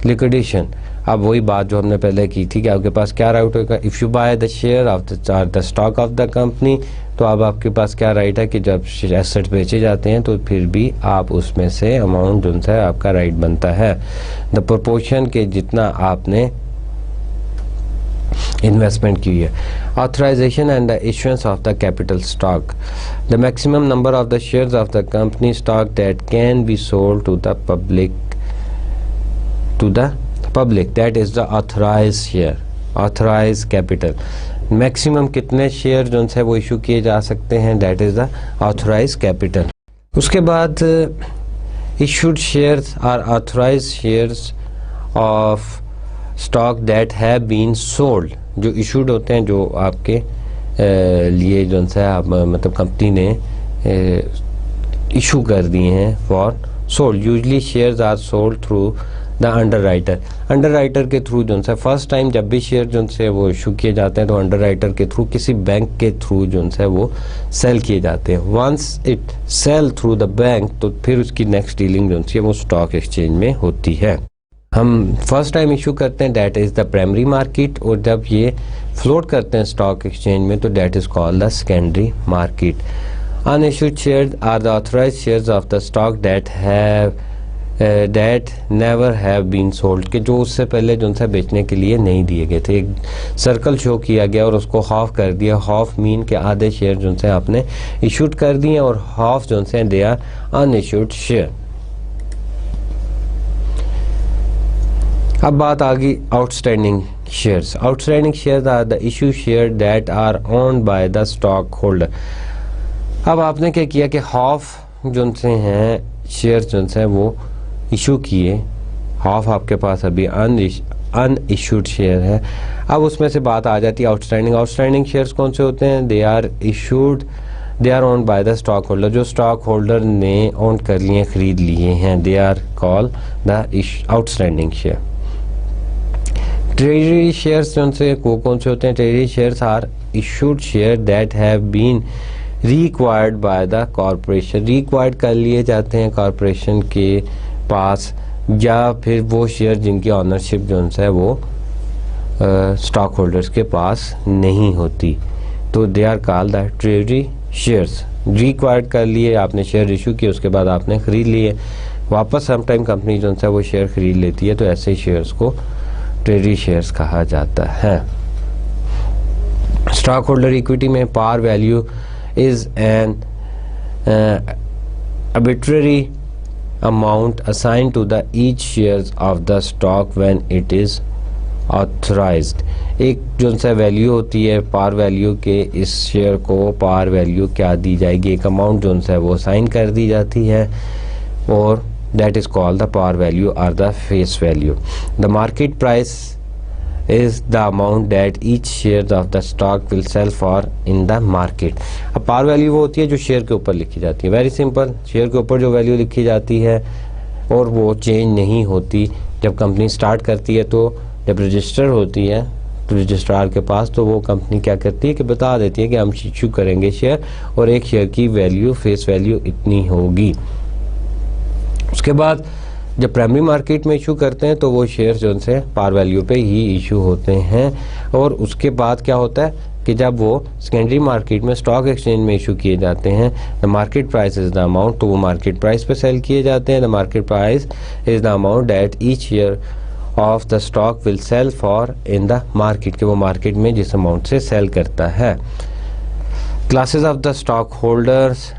liquidation, अब वही बात जो हमने पहले की थी कि आपके पास क्या राइट होगा, if you by the share of the stock of the company, तो अब आपके पास क्या राइट है कि जब एसेट्स बेचे जाते हैं तो फिर भी आप उसमें से अमाउंट जो है आपका राइट बनता है। द प्रोपोर्शन के जितना आपने इन्वेस्टमेंट की है। Authorisation and the issuance of the capital stock, the maximum number of the shares of the company stock that can be sold to the public that is the authorised share. Authorise capital, maximum कितने share जो है वो issue किए जा सकते हैं, that is the authorise capital. उसके बाद issued shares are authorise shares of stock that have been sold, जो इशूड होते हैं, जो आपके लिए जो है आप मतलब कंपनी ने इशू कर दिए हैं for sold. Usually shares are sold through the underwriter, underwriter के थ्रू जो है फर्स्ट टाइम जब भी शेयर जो है वो इशू किए जाते हैं तो अंडरराइटर के थ्रू, किसी बैंक के थ्रू जो है वो सेल किए जाते हैं। Once it sell through the bank, तो फिर उसकी नेक्स्ट डीलिंग जो है वो स्टॉक एक्सचेंज में होती है। हम फर्स्ट टाइम इशू करते हैं that is the primary market, और जब ये फ्लोट करते हैं स्टॉक एक्सचेंज में तो that is called the secondary market. Unissued shares are the authorise shares of the stock that never have been sold, के जो उससे पहले जो है बेचने के लिए नहीं दिए गए थे। एक सर्कल शो किया गया और उसको हाफ कर दिया, हाफ मीन के आधे शेयर जो है आपने इशूड कर दिए और हाफ जो है दे आर अनइशूड शेयर। अब बात आ गई outstanding shares. Outstanding shares are the issue share that are owned by the stock holder. अब आपने क्या किया कि हाफ जो से हैं शेयर्स जो हैं वो इशू किए, हाफ आपके पास अभी अनइशूड शेयर है। अब उसमें से बात आ जाती है आउटस्टैंडिंग। आउटस्टैंडिंग शेयर्स कौन से होते हैं, they are issued, they are owned by the stock holder, जो स्टॉक होल्डर ने ओन कर लिए, खरीद लिए हैं, they are call the outstanding share. Treasury shares जो से वो कौन से होते हैं, treasury shares are issued share that have been required by the corporation, required कर लिए जाते हैं कॉरपोरेशन के पास, या फिर वो शेयर जिनकी ऑनरशिप जो है वो स्टॉक होल्डर्स के पास नहीं होती, तो they are called the treasury shares. Required कर लिए, आपने शेयर इशू किए, उसके बाद आपने खरीद लिए, वापस सम टाइम कंपनी जो है वो शेयर खरीद लेती है, तो ऐसे ही शेयर्स को ट्रेजरी शेयर्स कहा जाता है। स्टॉक होल्डर इक्विटी में par value is an arbitrary amount assigned to the each shares of the stock when it is authorized। एक जो सा वैल्यू होती है पार वैल्यू के, इस शेयर को पार वैल्यू क्या दी जाएगी, एक अमाउंट जो सा वो साइन कर दी जाती है, और that is called the par value or the face value। The market price is the amount that each shares of the stock will sell for in the market। अब par value वो होती है जो शेयर के ऊपर लिखी जाती है, वेरी सिंपल, शेयर के ऊपर जो वैल्यू लिखी जाती है और वो चेंज नहीं होती जब कंपनी स्टार्ट करती है, तो जब रजिस्टर होती है तो रजिस्ट्रार के पास, तो वो कंपनी क्या करती है कि बता देती है कि हम इशू करेंगे शेयर और एक शेयर की वैल्यू फेस वैल्यू इतनी होगी। उसके बाद जब प्राइमरी मार्केट में इशू करते हैं तो वो शेयर जो से पार वैल्यू पे ही इशू होते हैं, और उसके बाद क्या होता है कि जब वो सेकेंडरी मार्केट में स्टॉक एक्सचेंज में इशू किए जाते हैं, the market price is the amount, तो वो मार्केट प्राइस पे सेल किए जाते हैं। The market price is the amount that each share of the stock will sell for in the market, के वो मार्केट में जिस अमाउंट से सेल करता है। Classes of the stock holders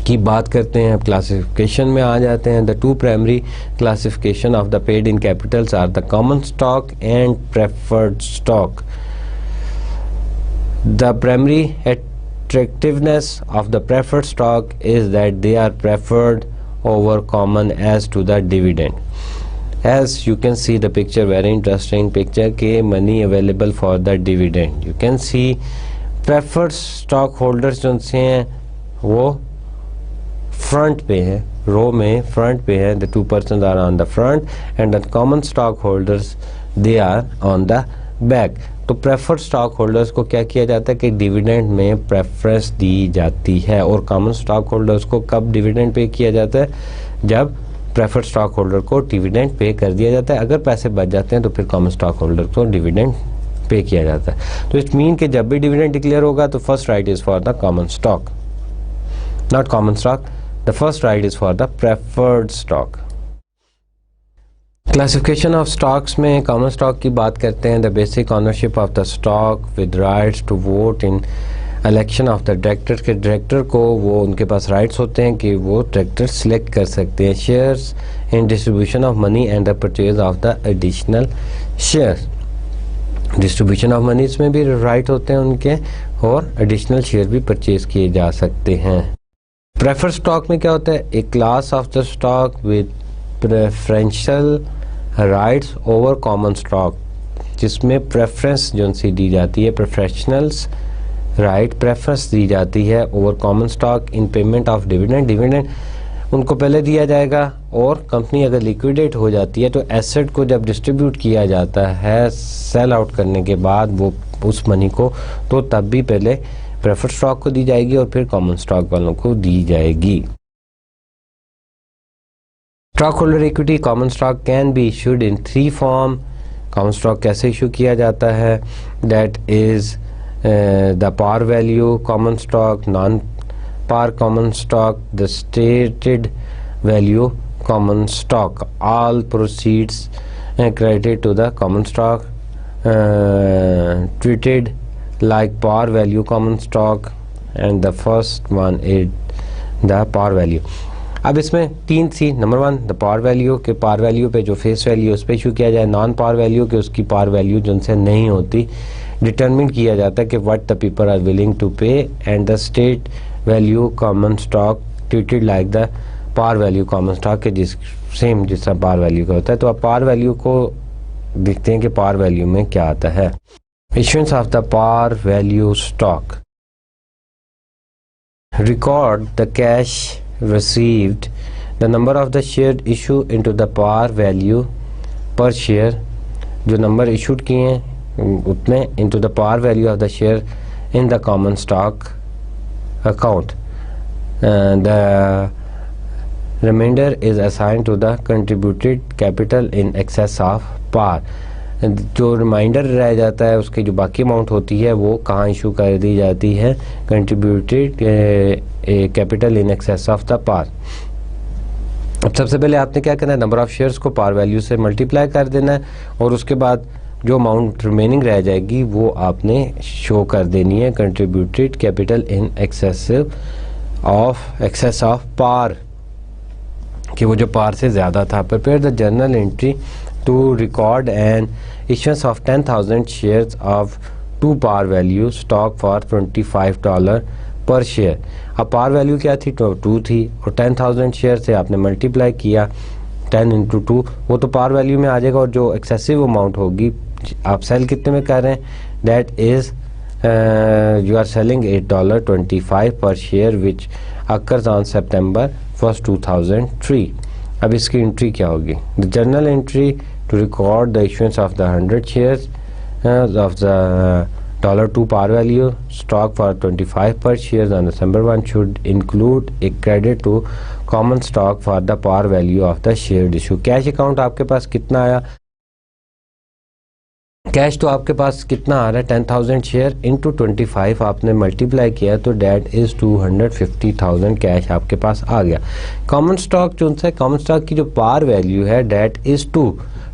की बात करते हैं, क्लासिफिकेशन में आ जाते हैं। The two primary classification of the paid in capitals are the common stock and preferred stock. The primary attractiveness of the preferred stock is that they are preferred over common as to the dividend. As you can see the picture, very interesting picture के money available for the dividend. You can see preferred stockholders जो से हैं वो front पे है, row में front पे है, the two persons are on the front and the common stockholders they are on the back. तो प्रेफर्ड स्टॉक होल्डर्स को क्या किया जाता है कि डिविडेंड में प्रेफरेंस दी जाती है, और कॉमन स्टॉक होल्डर्स को कब डिविडेंड पे किया जाता है, जब प्रेफर्ड स्टॉक होल्डर को डिविडेंड पे कर दिया जाता है। अगर पैसे बच जाते हैं तो फिर कॉमन स्टॉक होल्डर को डिविडेंड पे किया जाता है। तो इट मीन कि जब भी डिविडेंड डिक्लेयर होगा तो first right is for the common stock, not common stock, the first right is for the preferred stock. Classification of stocks में कॉमन स्टॉक की बात करते हैं। The basic ownership of the stock with rights to vote in election of the director, के director को वो उनके पास rights होते हैं कि वो डायरेक्टर सिलेक्ट कर सकते हैं। Shares in distribution of money and the purchase of the additional shares. Distribution of monies में भी राइट होते हैं उनके, और एडिशनल शेयर भी परचेज किए जा सकते हैं। प्रेफर्ड स्टॉक में क्या होता है? A class of the stock with preferential rights over common stock, जिसमें प्रेफरेंस जो सी दी जाती है, प्रेफरेंशनल्स राइट प्रेफरेंस दी जाती है over common stock in payment of dividend. Dividend उनको पहले दिया जाएगा, और कंपनी अगर लिक्विडेट हो जाती है तो एसेट को जब डिस्ट्रीब्यूट किया जाता है सेल आउट करने के बाद वो उस मनी को, तो तब भी पहले प्रेफर्ड स्टॉक को दी जाएगी और फिर कॉमन स्टॉक वालों को दी जाएगी। Stock holder equity common stock can be issued in 3 form. Common stock कैसे इशू किया जाता है? That is the par value common stock, non par common stock, the stated value common stock. All proceeds credited to the common stock treated like par value common stock, and the first one is the par value. अब इसमें 3 सी, number 1 the par value के par value पे जो face value उस पर issue किया जाए, non par value के उसकी पार वैल्यू जो उनसे नहीं होती, डिटरमिन किया जाता है कि what the people are willing to pay, and the state value common stock treated like the par value common stock के जिस तरह पार वैल्यू का होता है। तो आप पार वैल्यू को देखते हैं कि पार वैल्यू में क्या आता है। Issuance of the par value stock, record the cash received, the number of the share issue into the par value per share, जो नंबर इशूड किए हैं उतने into the par value of the share in the common stock account, the remainder is assigned to the contributed capital in excess of par। जो reminder रह जाता है उसकी जो बाकी अमाउंट होती है वो कहाँ इशू कर दी जाती है? Contributed capital in excess of the par. अब सबसे पहले आपने क्या करना है? नंबर ऑफ शेयर्स को पार वैल्यू से मल्टीप्लाई कर देना है, और उसके बाद जो अमाउंट रिमेनिंग रह जाएगी वो आपने शो कर देनी है contributed capital in excess of par, कि वो जो पार से ज़्यादा था। Prepare the journal entry to record an issuance of 10,000 shares of 2 par value stock for $25 per share। अब par value क्या थी? 2 थी, और 10,000 शेयर से आपने मल्टीप्लाई किया 10 into 2, वो तो par value में आ जाएगा, और जो एक्सेसिव अमाउंट होगी आप सेल कितने में कर रहे हैं? That is you are selling $8.25 per share which occurs on September 1st, 2003। अब इसकी एंट्री क्या होगी? The journal entry to record the issuance of the 100 shares of the $2 par value stock for 25 per shares on December 1 should include a credit to common stock for the par value of the shared issue। Cash account आपके पास कितना आया? Cash तो आपके पास कितना आ रहा है? 10,000 share into 25 आपने multiply किया तो डेट इज़ 250,000 कैश आपके पास आ गया। कॉमन स्टॉक जो है, कॉमन स्टॉक की जो पार वैल्यू है डेट इज़ 2,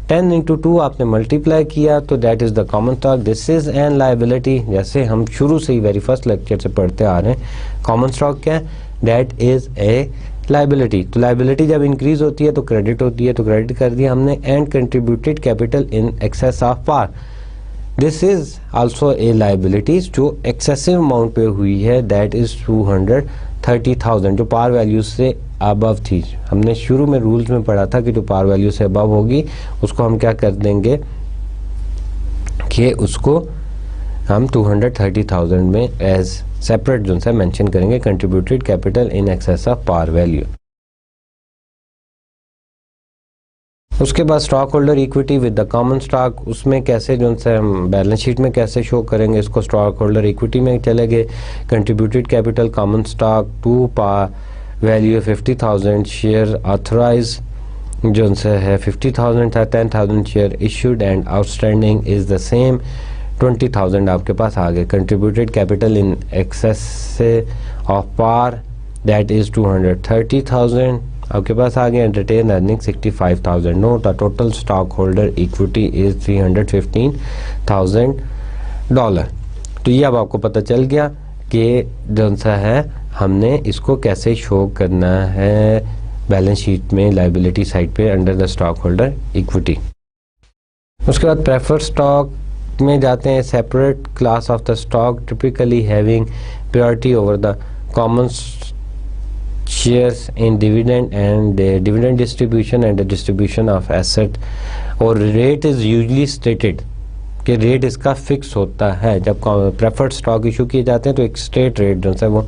10 into 2 आपने मल्टीप्लाई किया तो that is the common stock. This is an liability, जैसे हम शुरू से ही वेरी फर्स्ट लेक्चर से पढ़ते आ रहे हैं। कॉमन स्टॉक क्या है? That is a liability. तो लाइबिलिटी जब इंक्रीज होती है तो क्रेडिट होती है, तो क्रेडिट कर दिया हमने। And contributed capital in excess of par, this is also a liabilities जो एक्सेसिव अमाउंट पे हुई है, दैट इज़ 230,000 जो पार वैल्यू से अबव थी। हमने शुरू में रूल्स में पढ़ा था कि जो पार वैल्यू से अबव होगी उसको हम क्या कर देंगे कि उसको हम 230,000 में एज सेपरेट जो है मेंशन करेंगे contributed capital in excess of par value. उसके बाद stock holder equity with the common stock, उसमें कैसे जो है हम बैलेंस शीट में कैसे शो करेंगे इसको? स्टॉक होल्डर इक्विटी में चले गए। Contributed capital common stock 2 par value 50,000 share authorise जो है 50,000 था। 10,000 share issued and outstanding is the same 20,000 आपके पास आ गए। Contributed capital in excess of par that is 230,000 आपके पास आ गया। Retain earning 65,000। No the total stock holder equity is $315,000। तो ये अब आपको पता चल गया कि जो सा है हमने इसको कैसे शो करना है बैलेंस शीट में लायबिलिटी साइड पे under the stock holder equity. उसके बाद प्रेफर्ड स्टॉक में जाते हैं, separate class of the stock typically having priority over the common shares in dividend and dividend distribution and the distribution of asset, और rate is usually stated कि rate इसका fix होता है। जब प्रेफर्ड स्टॉक इशू किए जाते हैं तो एक स्टेट रेट जो है वो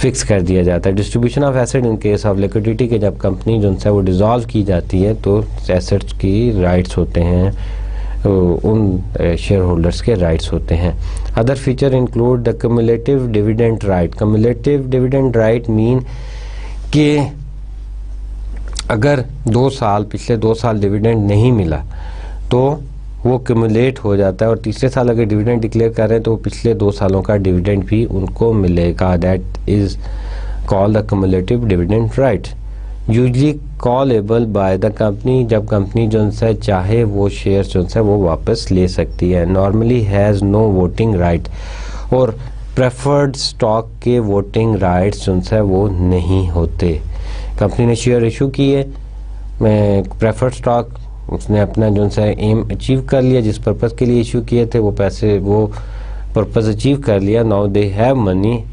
फिक्स कर दिया जाता है। Distribution of asset in case of liquidity के जब कंपनी जो है वो डिज़ोल्व की जाती है तो एसेट्स की राइट्स होते हैं, उन शेयर होल्डर्स के राइट्स होते हैं। Other feature include the cumulative dividend right. Cumulative dividend right mean कि अगर 2 साल पिछले 2 साल डिविडेंड नहीं मिला तो वो कम्युलेट हो जाता है, और तीसरे साल अगर डिविडेंड डिक्लेयर कर रहे हैं तो पिछले 2 सालों का डिविडेंड भी उनको मिलेगा। That is called the cumulative dividend right. Usually callable by the company, जब कंपनी जो है चाहे वो शेयर जो है वो वापस ले सकती है। Normally has no voting right, और प्रेफर्ड स्टॉक के वोटिंग राइट्स जो है वो नहीं होते। कंपनी ने शेयर इशू किए, प्रेफर्ड स्टॉक, उसने अपना जो है एम अचीव कर लिया, जिस पर्पज़ के लिए इशू किए थे वो पैसे, वो पर्पज़ अचीव कर लिया। नाउ दे हैव मनी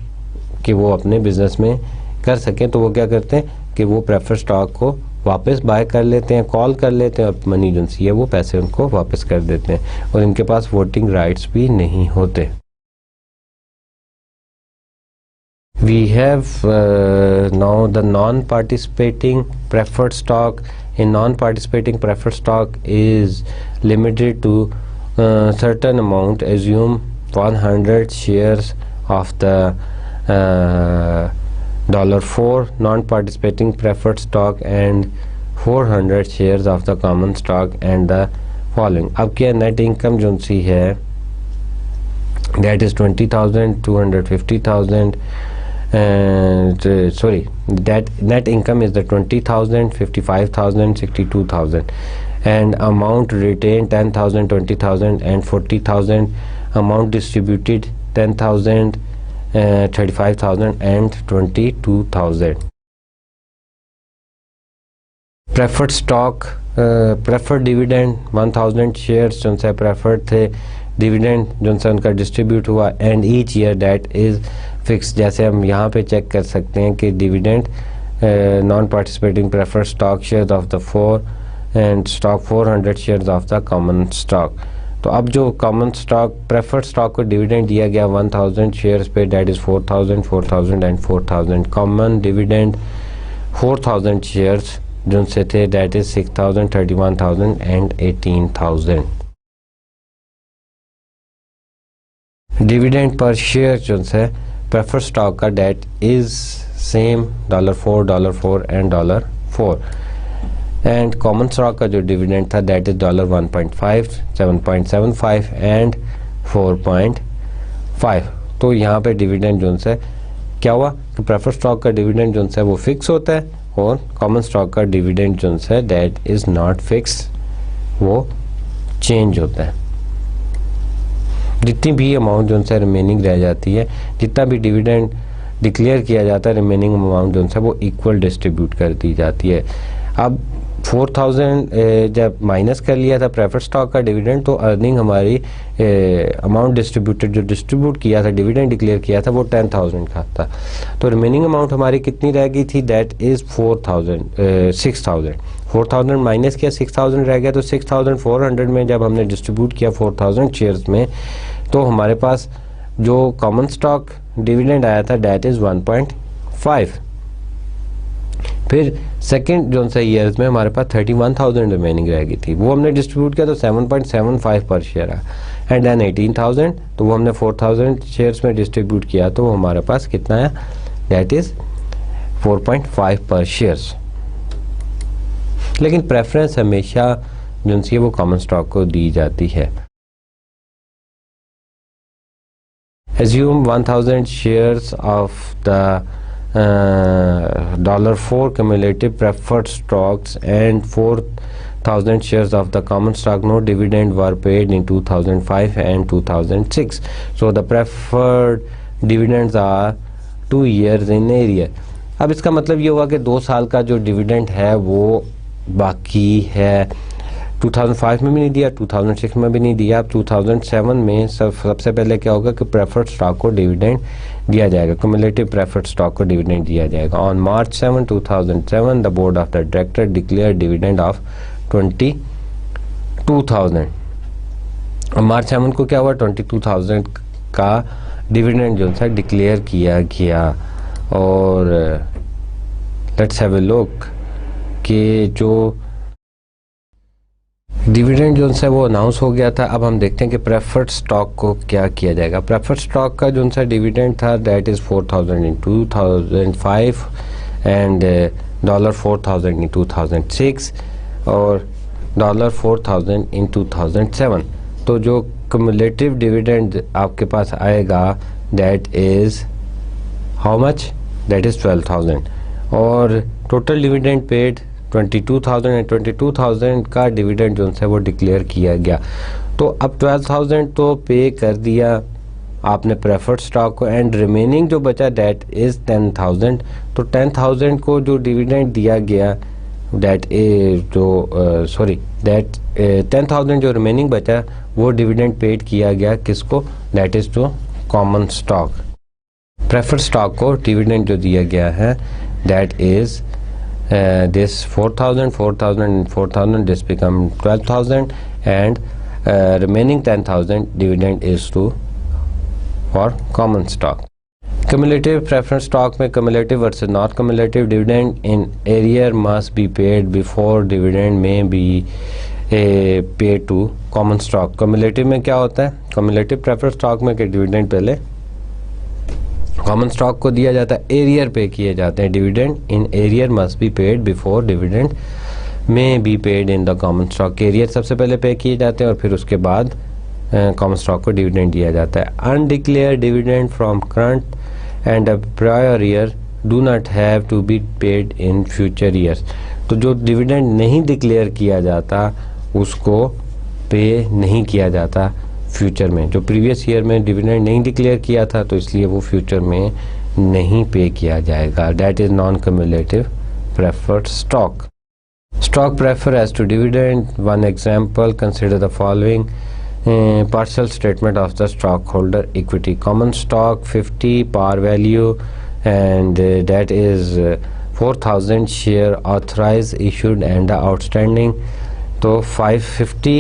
कि वो अपने बिजनेस में कर सकें, तो वो क्या करते हैं कि वो प्रेफर्ड स्टॉक को वापस बाय कर लेते हैं, कॉल कर लेते हैं, और मनी जो है वो पैसे उनको वापस कर देते हैं, और इनके पास वोटिंग राइट्स भी नहीं होते। We have now the non-participating preferred stock. A non-participating preferred stock is limited to certain amount. Assume 100 shares of the $4 non-participating preferred stock and 400 shares of the common stock and the following. अब क्या net income जो सी है that is 20,000, 250,000 and that net income is the 20,000, 55,000, 62,000, and amount retained 10,000, 20,000 and 40,000, amount distributed 10,000, 35,000 and 22,000. Preferred stock, preferred dividend 1,000 shares जो से preferred थे, dividend जो से उनका डिस्ट्रीब्यूट हुआ, and each year that is fix. जैसे हम यहाँ पे चेक कर सकते हैं कि dividend non participating preferred stock shares of the 4 and stock 400 shares of the common stock. तो अब जो कॉमन स्टॉक प्रेफर्ड स्टॉक को डिविडेंड दिया गया 1000 शेयर्स पे, that is 4,000, 4,000 and 4,000। Common dividend 4,000 shares जो से थे, that is 6,000, 31,000 and 18,000। Dividend per share जो है प्रेफर्ड स्टॉक का that is same $4 and $4, and common stock का जो डिविडेंड था दैट इज़ $1.5, 7.75 एंड 4.5। तो यहाँ पे डिविडेंड जो है क्या हुआ कि प्रेफर्ड स्टॉक का डिविडेंड जो है वो फिक्स होता है, और कॉमन स्टॉक का डिविडेंड जो है दैट इज़ नॉट फिक्स, वो चेंज होता है। जितनी भी अमाउंट जो है रिमेनिंग रह जाती है, जितना भी डिविडेंड डिक्लेयर किया जाता है, रिमेनिंग अमाउंट जो है वो इक्वल डिस्ट्रीब्यूट कर दी जाती है। अब 4,000 जब माइनस कर लिया था प्रेफर्ड स्टॉक का डिविडेंड, तो अर्निंग हमारी अमाउंट डिस्ट्रीब्यूटेड जो डिस्ट्रीब्यूट किया था, डिविडेंड डिक्लेयर किया था, वो 10,000 का था। तो रिमेनिंग अमाउंट हमारी कितनी रह गई थी, दैट इज़ 6,000। 4,000 माइनस किया, 6,000 रह गया। तो 6,400 में जब हमने डिस्ट्रीब्यूट किया 4,000 शेयर्स में, तो हमारे पास जो कॉमन स्टॉक डिविडेंड आया था दैट इज़ 1.5। फिर सेकेंड जो सा ईयर्स में हमारे पास 31,000 रिमेनिंग रह गई थी, वो हमने डिस्ट्रीब्यूट किया तो 7.75 पर शेयर आया, एंड देन 18,000, तो वो हमने 4,000 शेयर्स में डिस्ट्रीब्यूट किया, तो वो हमारे पास कितना आया, दैट इज़ 4.5 पर शेयर्स। लेकिन प्रेफरेंस हमेशा जो सी वो कॉमन स्टॉक को दी जाती है। Assume 1,000 shares of the $4 cumulative preferred stocks and 4,000 shares of the common stock. No dividend were paid in 2005 and 2006. So the preferred dividends are 2 years in arrear. अब इसका मतलब ये हुआ कि 2 साल का जो डिविडेंड है वो बाकी है। 2005 में भी नहीं दिया, 2006 में भी नहीं दिया। अब 2007 में सबसे पहले क्या होगा कि प्रेफर्ड स्टॉक को डिविडेंड दिया जाएगा, क्यूमुलेटिव प्रेफर्ड स्टॉक को डिविडेंड दिया जाएगा। On March 7, 2007 the board of the director declare dividend of 22,000। और मार्च 7 को क्या हुआ, 22,000 का डिविडेंड जो था डिक्लेयर किया गया। और लेट्स हैव अ लुक कि जो डिविडेंड जो है वो अनाउंस हो गया था। अब हम देखते हैं कि प्रेफर्ड स्टॉक को क्या किया जाएगा। प्रेफर्ड स्टॉक का जो सा डिविडेंड था दैट इज़ 4,000 इन 2005 एंड $4,000 इन 2006 और $4,000 इन 2007। तो जो क्यूमुलेटिव डिविडेंड आपके पास आएगा that is how much, that is 12,000। और टोटल डिविडेंड पेड 22,000 एंड 22,000 का डिविडेंड जो है वो डिक्लेयर किया गया। तो अब 12,000 तो पे कर दिया आपने प्रेफर्ड स्टॉक को एंड रिमेनिंग जो बचा दैट इज़ 10,000। तो 10,000 को जो डिविडेंड दिया गया दैट दैट 10,000 जो रिमेनिंग बचा वो डिविडेंड पेड किया गया किसको, that is to common stock. Preferred stock को डिविडेंड जो दिया गया है that is this 4,000 and 4,000, this become 12,000 and remaining 10,000 dividend is to for common stock. Cumulative preference stock में cumulative versus not cumulative dividend in arrear must be paid before dividend may be paid to common stock. Cumulative में क्या होता है, cumulative preference stock में कि dividend पहले common stock को दिया जाता है, एरियर पे किए जाते हैं dividend. In arrear must be paid before dividend में be paid in the common stock. Arrear सबसे पहले पे किए जाते हैं और फिर उसके बाद कॉमन स्टॉक को डिविडेंड दिया जाता है। Undeclare dividend from current and a prior year do not have to be paid in future years. तो जो डिविडेंड नहीं डिक्लेयर किया जाता उसको पे नहीं किया जाता फ्यूचर में। जो प्रीवियस ईयर में डिविडेंड नहीं डिक्लेयर किया था तो इसलिए वो फ्यूचर में नहीं पे किया जाएगा। That is non cumulative preferred stock. Stock prefer as to dividend. One example, consider the following partial statement of the stockholder equity. Common stock 50 par value and that is 4,000 share authorized issued and outstanding. तो 550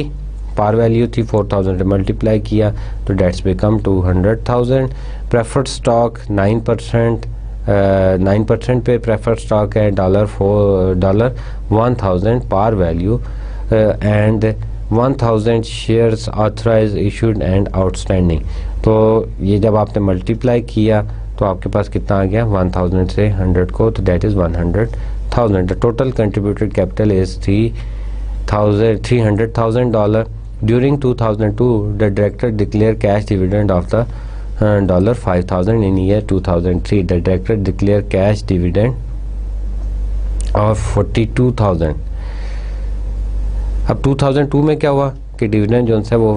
par value थी, 4,000 से multiply किया तो dates become 200,000। Preferred stock 9% पे preferred stock है, $1,000 par value and 1,000 shares authorise issued and outstanding. तो ये जब आपने मल्टीप्लाई किया तो आपके पास कितना आ गया, 1,000 से 100 को, तो that is 100,000। The total contributed capital is $300,000। During 2002, the director declared cash dividend of the $5,000. In year 2003, the director declared cash dividend of 42,000. अब 2002 में क्या हुआ कि डिविडेंड जो है वो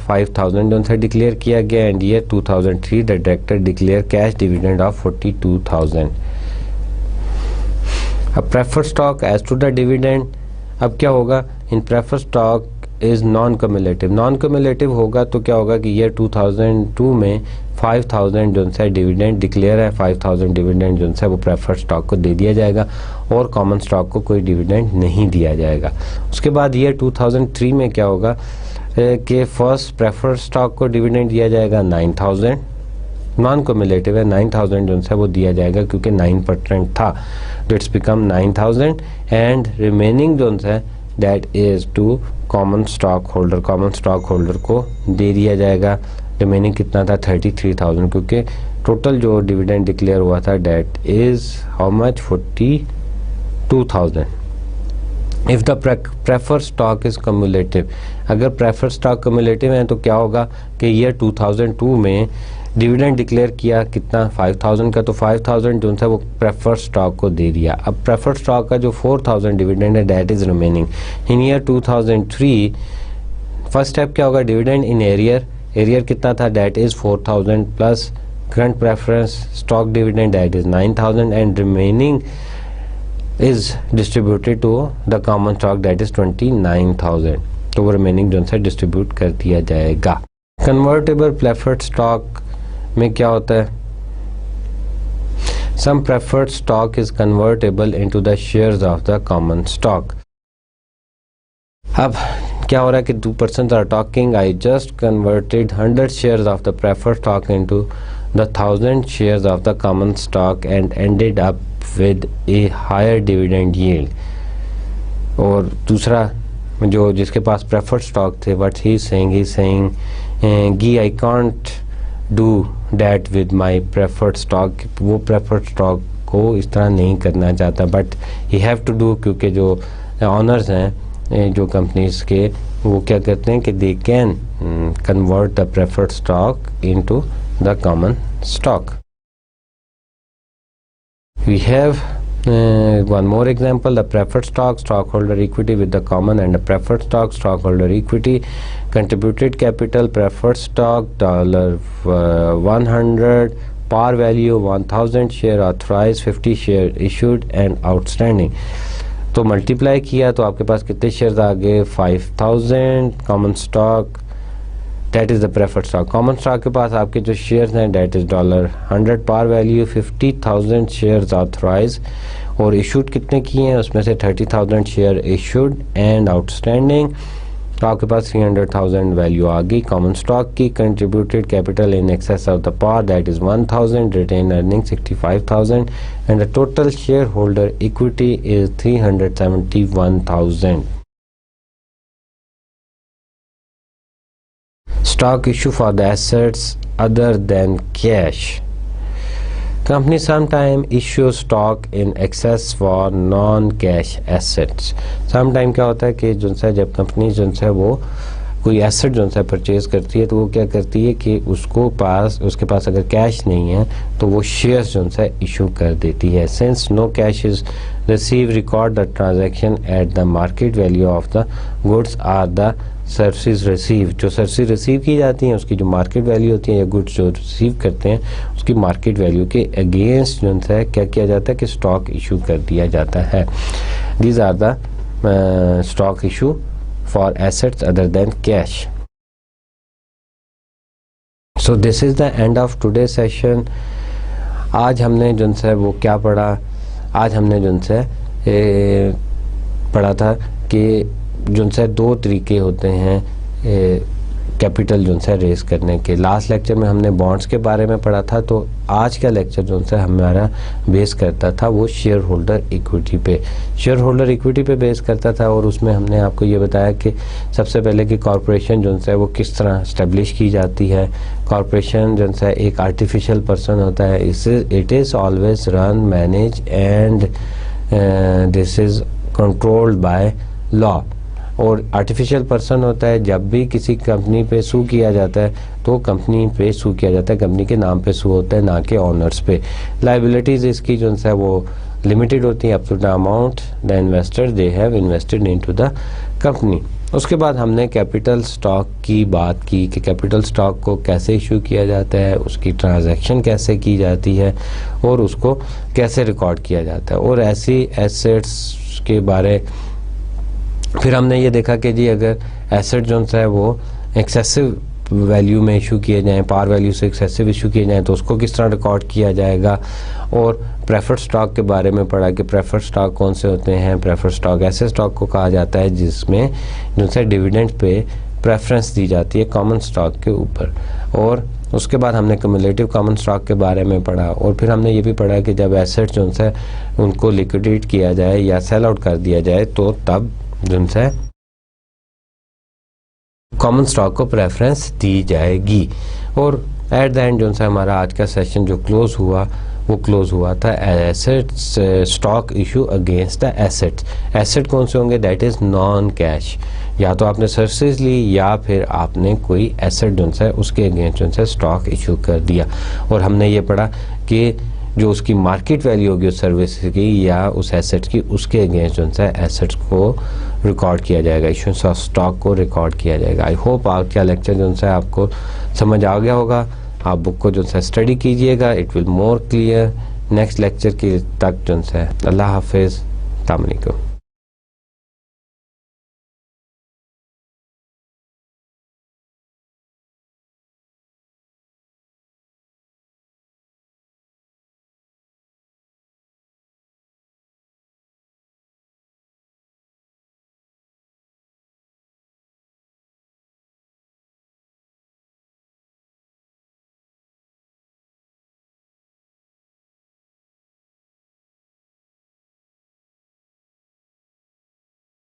$5,000 जो है डिक्लेयर किया गया and year 2003 the director declare cash dividend of 42,000। अब preferred stock as to the dividend अब क्या होगा, in preferred stock is non cumulative. Non cumulative होगा तो क्या होगा कि ईयर 2002 में 5,000 जो है डिविडेंड डिक्लेयर है, 5,000 डिविडेंड जो है वो प्रेफर्ड स्टॉक को दे दिया जाएगा और कॉमन स्टॉक को कोई डिविडेंड नहीं दिया जाएगा। उसके बाद ईयर 2003 में क्या होगा कि फर्स्ट प्रेफर्ड स्टॉक को डिविडेंड दिया जाएगा 9,000, नॉन क्यूमुलेटिव है, 9,000 जो है वो दिया जाएगा क्योंकि 9% था, तो इट्स बिकम 9,000 एंड रिमेनिंग जो है that is to common stock holder. Common stock holder को दे दिया जाएगा। रिमेनिंग कितना था, 33,000, क्योंकि टोटल जो डिविडेंड डिक्लेयर हुआ था that is how much, 42,000। If the preferred stock is cumulative, अगर प्रेफर्ड स्टॉक कम्युलेटिव है तो क्या होगा कि ईयर 2002 में डिविडेंड डिक्लेयर किया कितना, 5,000 का, तो 5,000 जो था वो प्रेफर्ड स्टॉक को दे दिया। अब प्रेफर्ड स्टॉक का जो 4,000 डिविडेंड है that is remaining. In year 2003 first step क्या होगा, डिविडेंड इन एरियर। एरियर कितना था, that is 4,000 plus current preference stock dividend that is 9,000 and remaining is distributed to the common stock that is 29,000, तो वो remaining जो है distribute कर दिया जाएगा। कन्वर्टेबल प्रेफर्ड स्टॉक में क्या होता है, some preferred stock is convertible into the shares of the common stock. अब क्या हो रहा है कि 2 persons are talking, I just converted 100 shares of the preferred stock into the 1000 shares of the common stock and ended up with a higher dividend yield। और दूसरा जो जिसके पास प्रेफर्ड स्टॉक थे, what he is saying गी I can't do that with my preferred stock, वो preferred stock को इस तरह नहीं करना चाहता, but he have to do, क्योंकि जो ऑनर्स हैं जो कंपनीज के, वो क्या करते हैं कि they can convert the preferred stock into the common stock। We have one more example, the preferred stock stockholder equity with the common and the preferred stock stockholder equity, contributed capital preferred stock $100, par value 1000 share, authorized 50 share, issued and outstanding। तो multiply किया तो आपके पास कितने shares आ गए, 5000 common stock, that is the preferred stock. Common stock के पास आपके जो शेयर्स हैं that is $100 par value, 50,000 shares authorise, और इशूड कितने किए हैं उसमें से 30,000 शेयर इशूड एंड आउटस्टैंडिंग, तो आपके पास 300,000 वैल्यू आ गई कॉमन स्टॉक की। Contributed capital in excess of the par that is 1000, retain earning 65,000 and the total share holder equity is 371,000। Stock issue for the assets other than cash. Company sometime issue stock in excess for non-cash assets। sometime क्या होता है कि जो है जब company जो है वो कोई एसेट जो है परचेज करती है, तो वो क्या करती है कि उसके पास अगर कैश नहीं है तो वो शेयर्स जो है इशू कर देती है। Since no cash is receive, record the transaction at the market value of the goods or the services receive. जो सर्विसेज रिसीव की जाती हैं उसकी जो मार्केट वैल्यू होती है, या गुड्स जो रिसीव करते हैं उसकी मार्केट वैल्यू के अगेंस्ट जो है क्या किया जाता है कि स्टॉक इशू कर दिया जाता है। These are the stock issue for assets other than cash. So this is the end of today session. आज हमने जो है वो क्या पढ़ा, आज हमने जो है पढ़ा था कि जो है 2 तरीके होते हैं कैपिटल जो है रेस करने के। लास्ट लेक्चर में हमने बॉन्ड्स के बारे में पढ़ा था, तो आज का लेक्चर जो है हमारा बेस करता था वो शेयर होल्डर इक्विटी पे, शेयर होल्डर इक्विटी पे बेस करता था। और उसमें हमने आपको ये बताया कि सबसे पहले कि कॉरपोरेशन जो है वो किस तरह इस्टेब्लिश की जाती है। कॉरपोरेशन जो है एक आर्टिफिशियल पर्सन होता है, it is always run, manage and this is controlled by law. और आर्टिफिशियल पर्सन होता है जब भी किसी कंपनी पे सू किया जाता है तो कंपनी पे सू किया जाता है, कंपनी के नाम पे सू होता है, ना कि ऑनर्स पे। लाइबिलिटीज़ इसकी जो है वो लिमिटेड होती हैं up to the amount the investor they have invested into the company. उसके बाद हमने कैपिटल स्टॉक की बात की कि कैपिटल स्टॉक को कैसे इशू किया जाता है, उसकी ट्रांजैक्शन कैसे की जाती है और उसको कैसे रिकॉर्ड किया जाता है, और ऐसी एसेट्स के बारे। फिर हमने ये देखा कि जी अगर एसेट जो है वो एक्सेसिव वैल्यू में इशू किए जाएँ, पार वैल्यू से एक्सेसिव इशू किए जाएँ, तो उसको किस तरह रिकॉर्ड किया जाएगा। और प्रेफर्ड स्टॉक के बारे में पढ़ा कि प्रेफर्ड स्टॉक कौन से होते हैं। प्रेफर्ड स्टॉक ऐसे स्टॉक को कहा जाता है जिसमें जो है डिविडेंड पे प्रेफरेंस दी जाती है कॉमन स्टॉक के ऊपर। और उसके बाद हमने क्यूमुलेटिव कॉमन स्टॉक के बारे में पढ़ा। और फिर हमने ये भी पढ़ा कि जब एसेट जो है उनको लिक्विडेट किया जाए या सेल आउट कर दिया जाए तो तब जो है कॉमन स्टॉक को प्रेफरेंस दी जाएगी। और एट द एंड जो है हमारा आज का सेशन जो क्लोज हुआ वो क्लोज हुआ था assets stock issue against the assets. Asset कौन से होंगे, दैट इज़ नॉन कैश, या तो आपने सर्विसेज ली या फिर आपने कोई एसेट जो है उसके अगेंस्ट जो है स्टॉक इशू कर दिया। और हमने ये पढ़ा कि जो उसकी मार्केट वैल्यू होगी उस सर्विस की या उस एसेट की, उसके अगेंस्ट जो है एसेट्स को रिकॉर्ड किया जाएगा, इशूएंस ऑफ स्टॉक को रिकॉर्ड किया जाएगा। आई होप आज का लेक्चर जो है आपको समझ आ गया होगा। आप बुक को जो है स्टडी कीजिएगा, it will more clear. Next lecture के तक जो है अल्लाह हाफिज़। अस्सलाम वालेकुम।